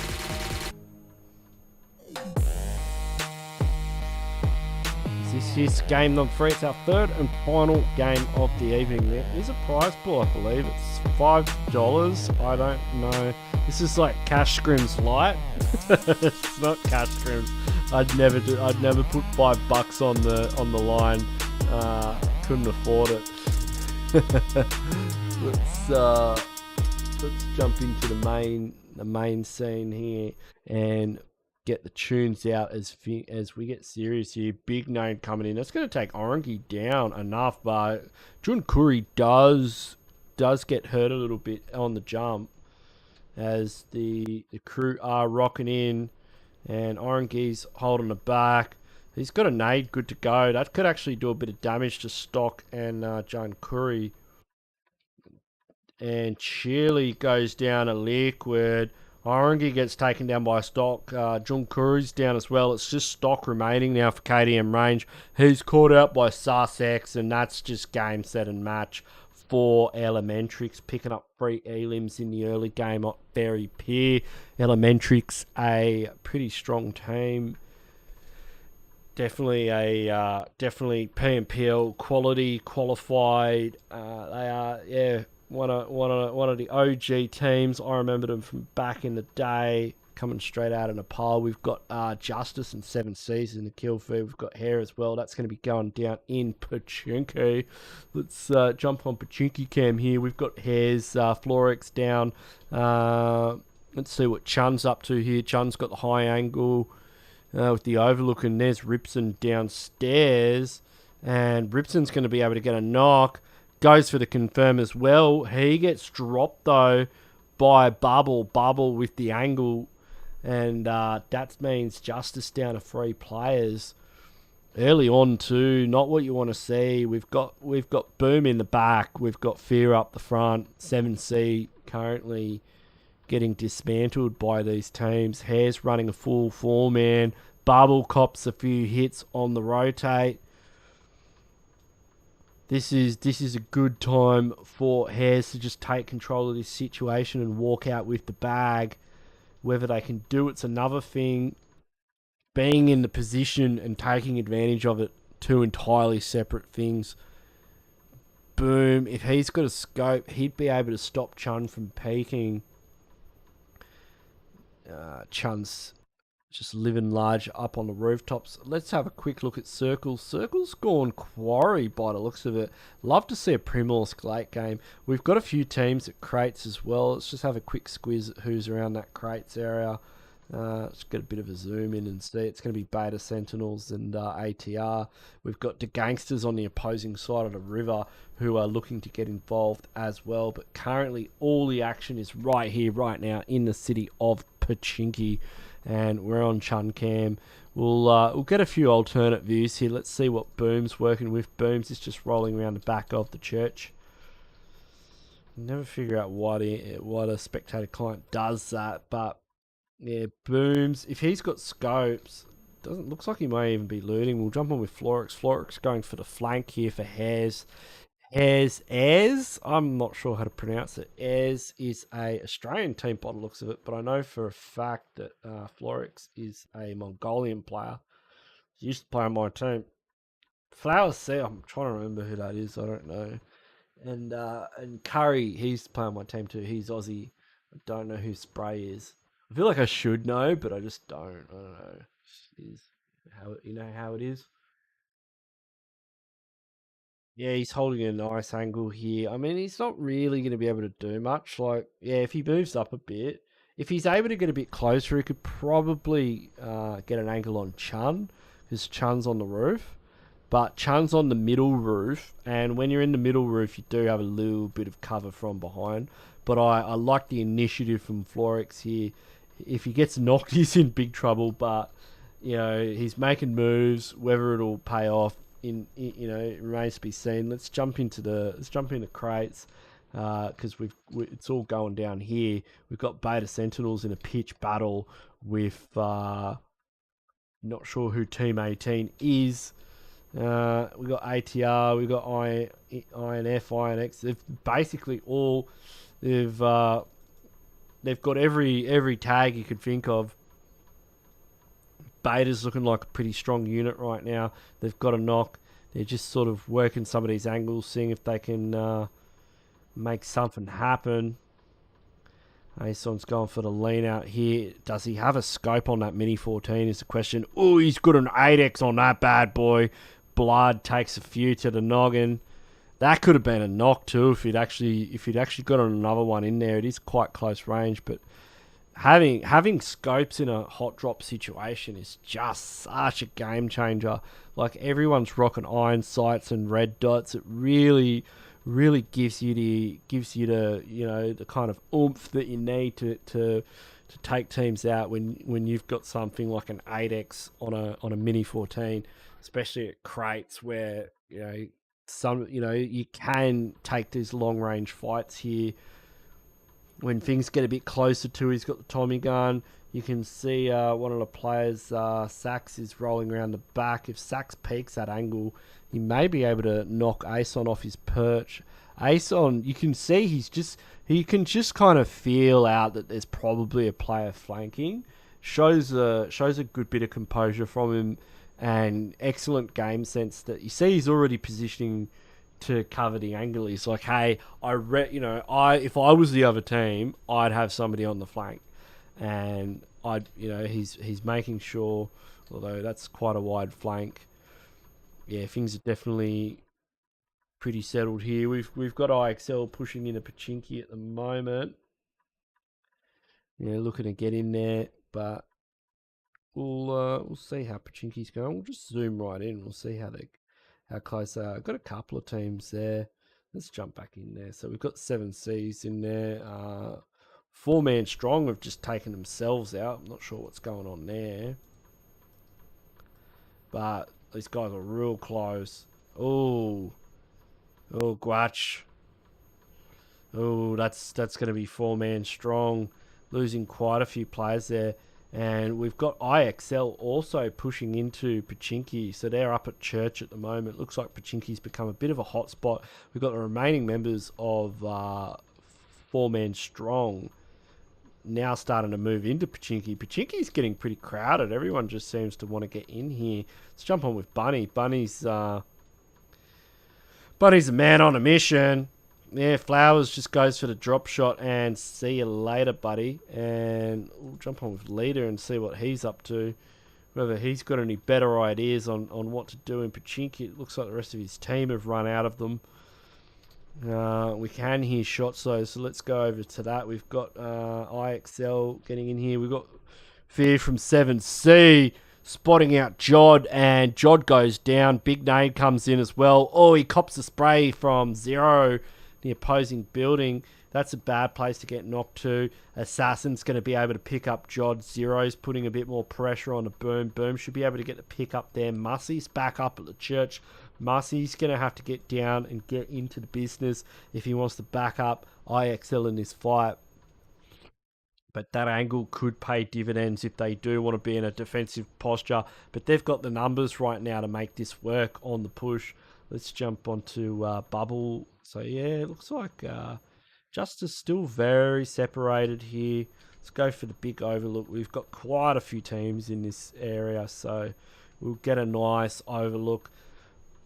This is game number 3. It's our third and final game of the evening. There is a prize pool, I believe. It's $5. I don't know. This is like Cash Scrims light. It's not Cash Scrims. I'd never put $5 on the line. Couldn't afford it. Let's jump into the main scene here and get the tunes out as we get serious here. Big name coming in. That's going to take Orengi down enough, but Jun Kuri does get hurt a little bit on the jump as the crew are rocking in, and Orengi's holding the back. He's got a nade good to go. That could actually do a bit of damage to Stock and Jun Kuri. And Chile goes down a liquid. Orengi gets taken down by Stock. Jun Kuri's down as well. It's just Stock remaining now for KDM range. He's caught out by Sussex, and that's just game, set, and match for Elementrix, picking up 3 elims in the early game at Ferry Pier. Elementrix, a pretty strong team. Definitely Pmpl qualified. They are, yeah, one of the OG teams. I remember them from back in the day, coming straight out of Nepal. We've got Justice and 7 Seas in the kill feed. We've got Hair as well. That's going to be going down in Pachinki. Let's jump on Pachinki cam here. We've got Hair's Florex down. Let's see what Chun's up to here. Chun's got the high angle with the overlook, and there's Ripson downstairs, and Ripson's going to be able to get a knock. Goes for the confirm as well. He gets dropped though by Bubble with the angle, and that means Justice down to 3 players. Early on too, not what you want to see. We've got Boom in the back. We've got Fear up the front. 7C currently getting dismantled by these teams. Hair's running a full 4-man. Bubble cops a few hits on the rotate. This is a good time for Hairs to just take control of this situation and walk out with the bag. Whether they can do it's another thing. Being in the position and taking advantage of it, two entirely separate things. Boom. If he's got a scope, he'd be able to stop Chun from peeking. Chun's just living large up on the rooftops. Let's have a quick look at Circle. Circle's gone quarry by the looks of it. Love to see a Pmpl late game. We've got a few teams at crates as well. Let's just have a quick squiz at who's around that crates area. Let's get a bit of a zoom in and see. It's going to be Beta Sentinels and ATR. We've got the Gangsters on the opposing side of the river who are looking to get involved as well. But currently all the action is right here, right now in the city of Pachinki. And we're on Chun Cam. We'll get a few alternate views here. Let's see what Boom's working with. Boom's is just rolling around the back of the church. Never figure out what a spectator client does that, but yeah, Booms. If he's got scopes, looks like he may even be looting. We'll jump on with Florix. Florix going for the flank here for Hairs. Hairs, I'm not sure how to pronounce it. Hairs is a Australian team by the looks of it, but I know for a fact that Florix is a Mongolian player. He used to play on my team. Flower C, I'm trying to remember who that is. I don't know. And Curry, he's playing on my team too. He's Aussie. I don't know who Spray is. I feel like I should know, but I just don't. I don't know. Is how you know how it is. Yeah, he's holding a nice angle here. I mean, he's not really going to be able to do much. Like, yeah, if he moves up a bit, if he's able to get a bit closer, he could probably get an angle on Chun, because Chun's on the roof. But Chun's on the middle roof, and when you're in the middle roof, you do have a little bit of cover from behind. But I like the initiative from Florix here. If he gets knocked, he's in big trouble. But you know, he's making moves. Whether it'll pay off, you know, it remains to be seen. Let's jump into crates because it's all going down here. We've got Beta Sentinels in a pitch battle with not sure who Team 18 is. We got ATR, we got INF, INX. They've basically all they've got every tag you could think of. Beta's looking like a pretty strong unit right now. They've got a knock. They're just sort of working some of these angles, seeing if they can make something happen. Ason's going for the lean out here. Does he have a scope on that Mini 14 is the question. Oh, he's got an 8x on that bad boy. Blood takes a few to the noggin. That could have been a knock too if he'd actually got another one in there. It is quite close range, but having scopes in a hot drop situation is just such a game changer. Like, everyone's rocking iron sights and red dots. It really gives you the you know, the kind of oomph that you need to take teams out when you've got something like an 8x on a Mini 14, especially at crates where you know you can take these long range fights here. When things get a bit closer to, he's got the Tommy gun. You can see one of the players, Sax, is rolling around the back. If Sax peeks that angle, he may be able to knock Ason off his perch. Ason, you can see he can just kind of feel out that there's probably a player flanking. Shows a good bit of composure from him and excellent game sense that you see he's already positioning to cover the angle. He's like, hey, if I was the other team, I'd have somebody on the flank, and he's making sure. Although that's quite a wide flank. Yeah, things are definitely pretty settled here. We've got IXL pushing into Pachinki at the moment. Yeah, looking to get in there, but we'll see how Pachinki's going. We'll just zoom right in. We'll see how close they are. I've got a couple of teams there. Let's jump back in there. So we've got 7Cs in there. 4-man strong have just taken themselves out. I'm not sure what's going on there. But these guys are real close. Oh, Guach. Oh, that's going to be 4-man strong, losing quite a few players there. And we've got IXL also pushing into Pachinki, so they're up at church at the moment. Looks like Pachinki's become a bit of a hot spot. We've got the remaining members of 4-man strong now starting to move into Pachinki. Pachinki's getting pretty crowded. Everyone just seems to want to get in here. Let's jump on with Bunny. Bunny's a man on a mission. Yeah, Flowers just goes for the drop shot and see you later, buddy. And we'll jump on with Leader and see what he's up to. Whether he's got any better ideas on what to do in Pachinki. It looks like the rest of his team have run out of them. We can hear shots though, so let's go over to that. We've got IXL getting in here. We've got Fear from 7C spotting out Jod, and Jod goes down. Big Nade comes in as well. Oh, he cops a spray from Zero, the opposing building. That's a bad place to get knocked to. Assassin's going to be able to pick up Jod. Zero's putting a bit more pressure on the Boom. Boom should be able to get the pick up there. Mussey's back up at the church. Mussey's going to have to get down and get into the business if he wants to back up IXL in this fight. But that angle could pay dividends if they do want to be in a defensive posture. But they've got the numbers right now to make this work on the push. Let's jump onto Bubble. So yeah, it looks like Justice still very separated here. Let's go for the big overlook. We've got quite a few teams in this area, so we'll get a nice overlook.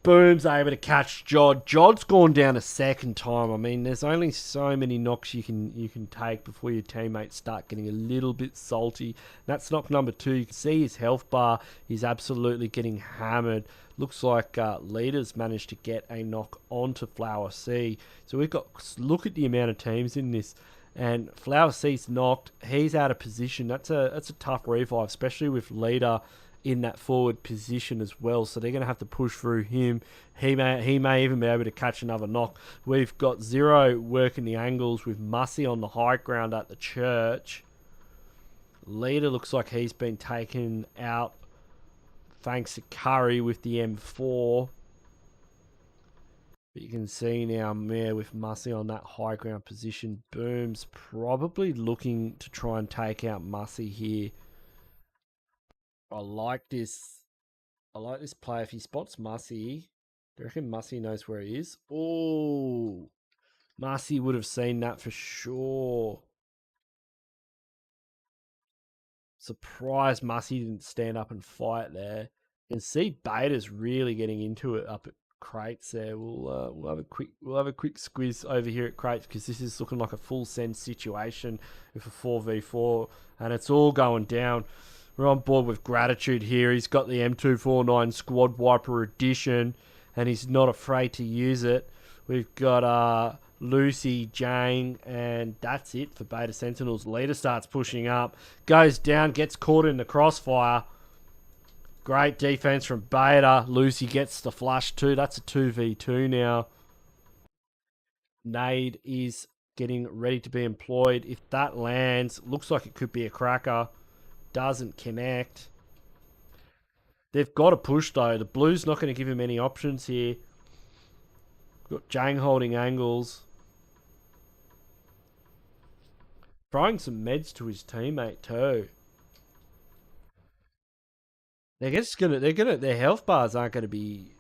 Boom's able to catch Jod. Jod's gone down a second time. I mean, there's only so many knocks you can take before your teammates start getting a little bit salty. That's knock number 2. You can see his health bar. He's absolutely getting hammered. Looks like Leaders managed to get a knock onto Flower C. So we've got, look at the amount of teams in this. And Flower C's knocked. He's out of position. That's a tough revive, especially with Leader in that forward position as well, so they're going to have to push through him. He may even be able to catch another knock. We've got Zero working the angles with Mussy on the high ground at the church. Leader looks like he's been taken out thanks to Curry with the M4. But you can see now Mayor with Mussy on that high ground position. Boom's probably looking to try and take out Mussy here. I like this play. If he spots Mussy, do you reckon Mussy knows where he is? Oh, Mussy would have seen that for sure. Surprised Mussy didn't stand up and fight there. You can see Beta's really getting into it up at Crates there. We'll have a quick squiz over here at Crates because this is looking like a full send situation with a 4v4, and it's all going down. We're on board with Gratitude here. He's got the M249 Squad Wiper Edition, and he's not afraid to use it. We've got Lucy, Jane, and that's it for Beta Sentinels. Leader starts pushing up, goes down, gets caught in the crossfire. Great defense from Beta. Lucy gets the flush too. That's a 2v2 now. Nade is getting ready to be employed. If that lands, looks like it could be a cracker. Doesn't connect. They've got to push though. The Blue's not going to give him any options here. Got Jang holding angles. Throwing some meds to his teammate too. Their health bars aren't going to be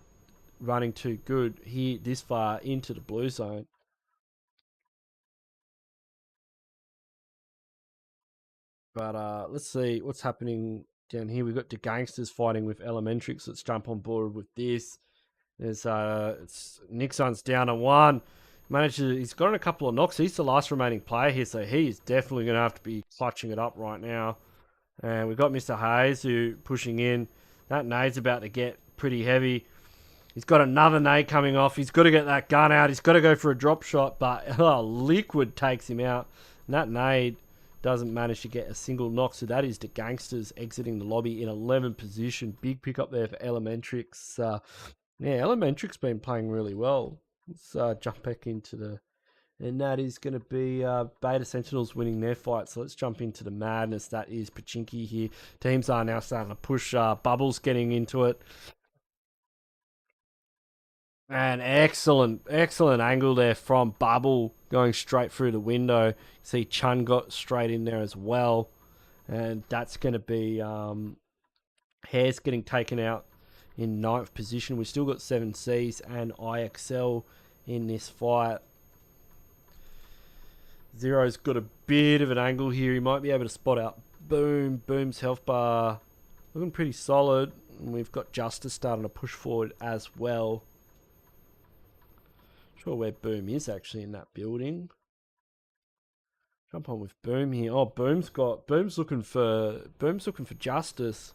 running too good here this far into the blue zone. But let's see what's happening down here. We've got the Gangsters fighting with Elementrix. Let's jump on board with this. There's it's Nixon's down to 1. He's got a couple of knocks. He's the last remaining player here, so he's definitely going to have to be clutching it up right now. And we've got Mr. HEIRS who pushing in. That nade's about to get pretty heavy. He's got another nade coming off. He's got to get that gun out. He's got to go for a drop shot, but Liquid takes him out. And that nade doesn't manage to get a single knock. So that is the Gangsters exiting the lobby in 11th position. Big pick up there for Elementrix. Yeah, Elementrix been playing really well. Let's jump back into the... And that is going to be Beta Sentinels winning their fight. So let's jump into the madness. That is Pachinki here. Teams are now starting to push. Bubbles getting into it. And excellent angle there from Bubble going straight through the window. See Chun got straight in there as well. And that's going to be HEIRS getting taken out in 9th position. We've still got 7Cs and IXL in this fight. Zero's got a bit of an angle here. He might be able to spot out Boom. Boom's health bar looking pretty solid. And we've got Justice starting to push forward as well. Not sure where Boom is actually in that building. Jump on with Boom here. Oh, Boom's looking for Justice.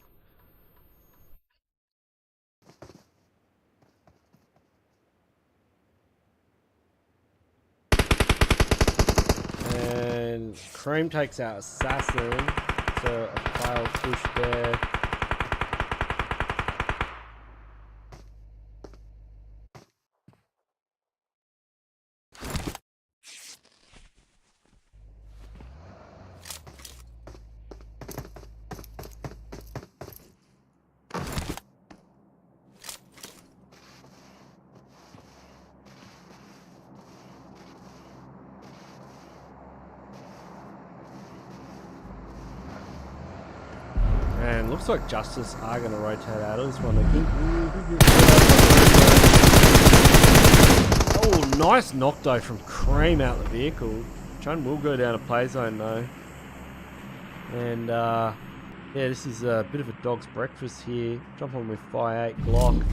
And Cream takes out Assassin. So a failed push there. And looks like Justice are going to rotate out of this one. Oh, nice knock though from Cream out the vehicle. Chun will go down a play zone though. And yeah, this is a bit of a dog's breakfast here. Jump on with 5-8 Glock.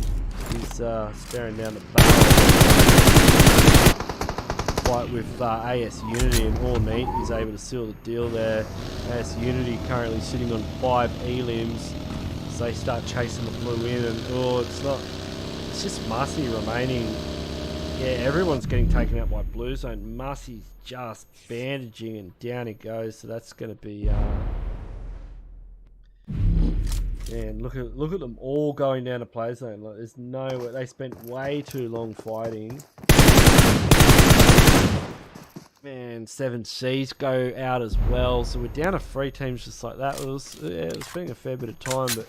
He's staring down the barrel. Fight with AS Unity, and all neat. He's able to seal the deal there. AS Unity currently sitting on 5 elims. So they start chasing the blue in, and it's just Marcy remaining. Yeah, everyone's getting taken out by blue zone. Marcy's just bandaging, and down he goes. So that's going to be and look at them all going down to play zone. Like, there's no way. They spent way too long fighting. And 7Cs go out as well, so we're down to 3 teams just like that. It was being a fair bit of time, but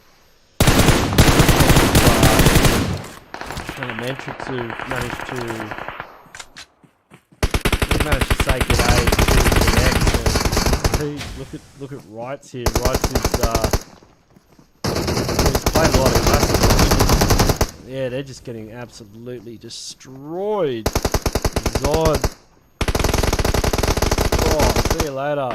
ELEMENTRIX who managed to say g'day to the next. Look at Wrights here. Wrights is he's played a lot of classics. Yeah, they're just getting absolutely destroyed. Zod. Oh, see you later.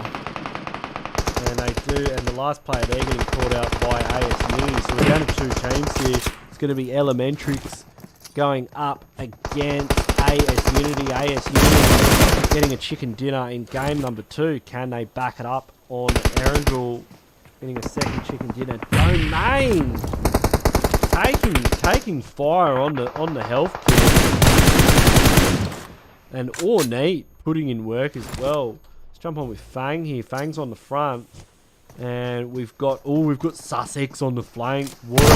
And they do, and the last player they're getting caught out by AS Unity. So we're down to 2 teams here. It's going to be ELEMENTRIX going up against AS Unity. AS Unity getting a chicken dinner in game number 2. Can they back it up on Erangel? Getting a second chicken dinner. Domain taking fire on the health kill. And Ornate putting in work as well. Let's jump on with Fang here. Fang's on the front. And we've got Sussex on the flank. What a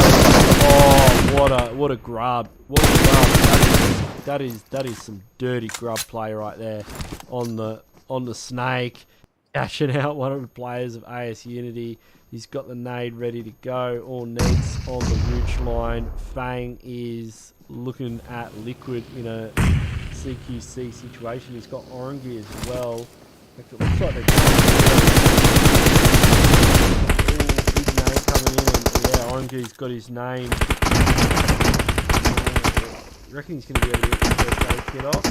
grub. What a grub. That is some dirty grub play right there on the snake. Cashing out one of the players of AS Unity. He's got the nade ready to go. All needs on the ridge line. Fang is looking at Liquid in a CQC situation. He's got Orange as well. It looks like they're big name coming in, and yeah, Orange's got his name. I reckon he's going to be able to get the first aid kit off.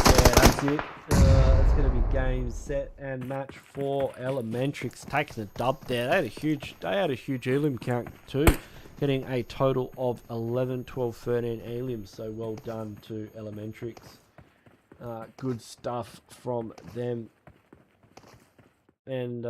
Yeah, that's it. It's going to be game, set, and match for ELEMENTRIX taking the dub there. They had a huge elim count too. Getting a total of 11, 12, 13 elims. So well done to ELEMENTRIX. Good stuff from them. And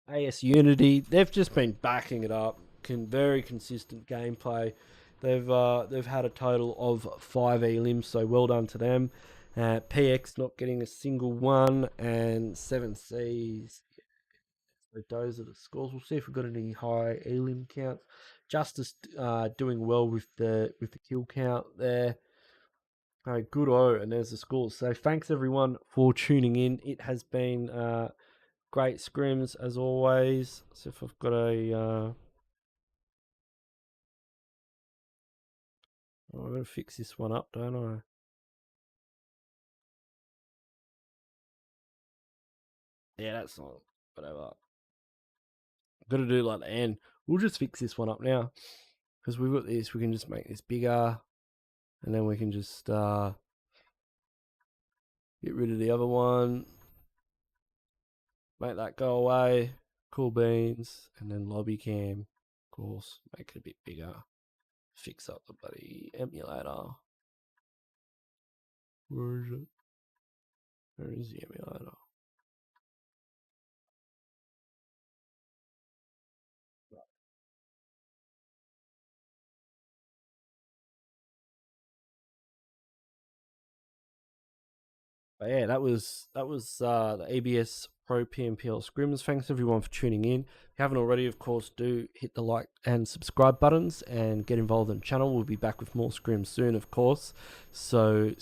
AS Unity, they've just been backing it up. Very consistent gameplay. They've had a total of 5 elims. So well done to them. PX not getting a single one, and 7Cs. So those are the scores. We'll see if we've got any high elim counts. Justice doing well with the kill count there. Good and there's the scores. So thanks everyone for tuning in. It has been great scrims as always. So if I've got a I'm going to fix this one up, don't I? Yeah, that's not, whatever. Got to do like the end. We'll just fix this one up now. Because we've got this, we can just make this bigger. And then we can just get rid of the other one. Make that go away. Cool beans. And then lobby cam. Of course, make it a bit bigger. Fix up the bloody emulator. Where is it? Where is the emulator? But yeah, that was the ABS Pro Pmpl Scrims. Thanks everyone for tuning in. If you haven't already, of course, do hit the like and subscribe buttons and get involved in the channel. We'll be back with more scrims soon, of course. So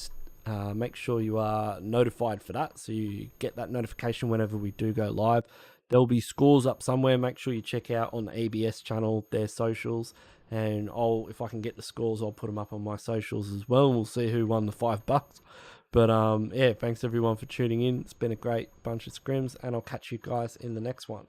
make sure you are notified for that, so you get that notification whenever we do go live. There'll be scores up somewhere. Make sure you check out on the ABS channel their socials, and if I can get the scores, I'll put them up on my socials as well, and we'll see who won the $5. But yeah, thanks everyone for tuning in. It's been a great bunch of scrims, and I'll catch you guys in the next one.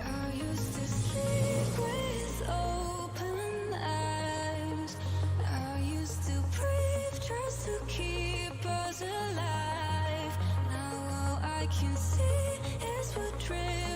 I used to sleep with open eyes. I used to breathe just to keep us alive. Now all I can see is what dreams.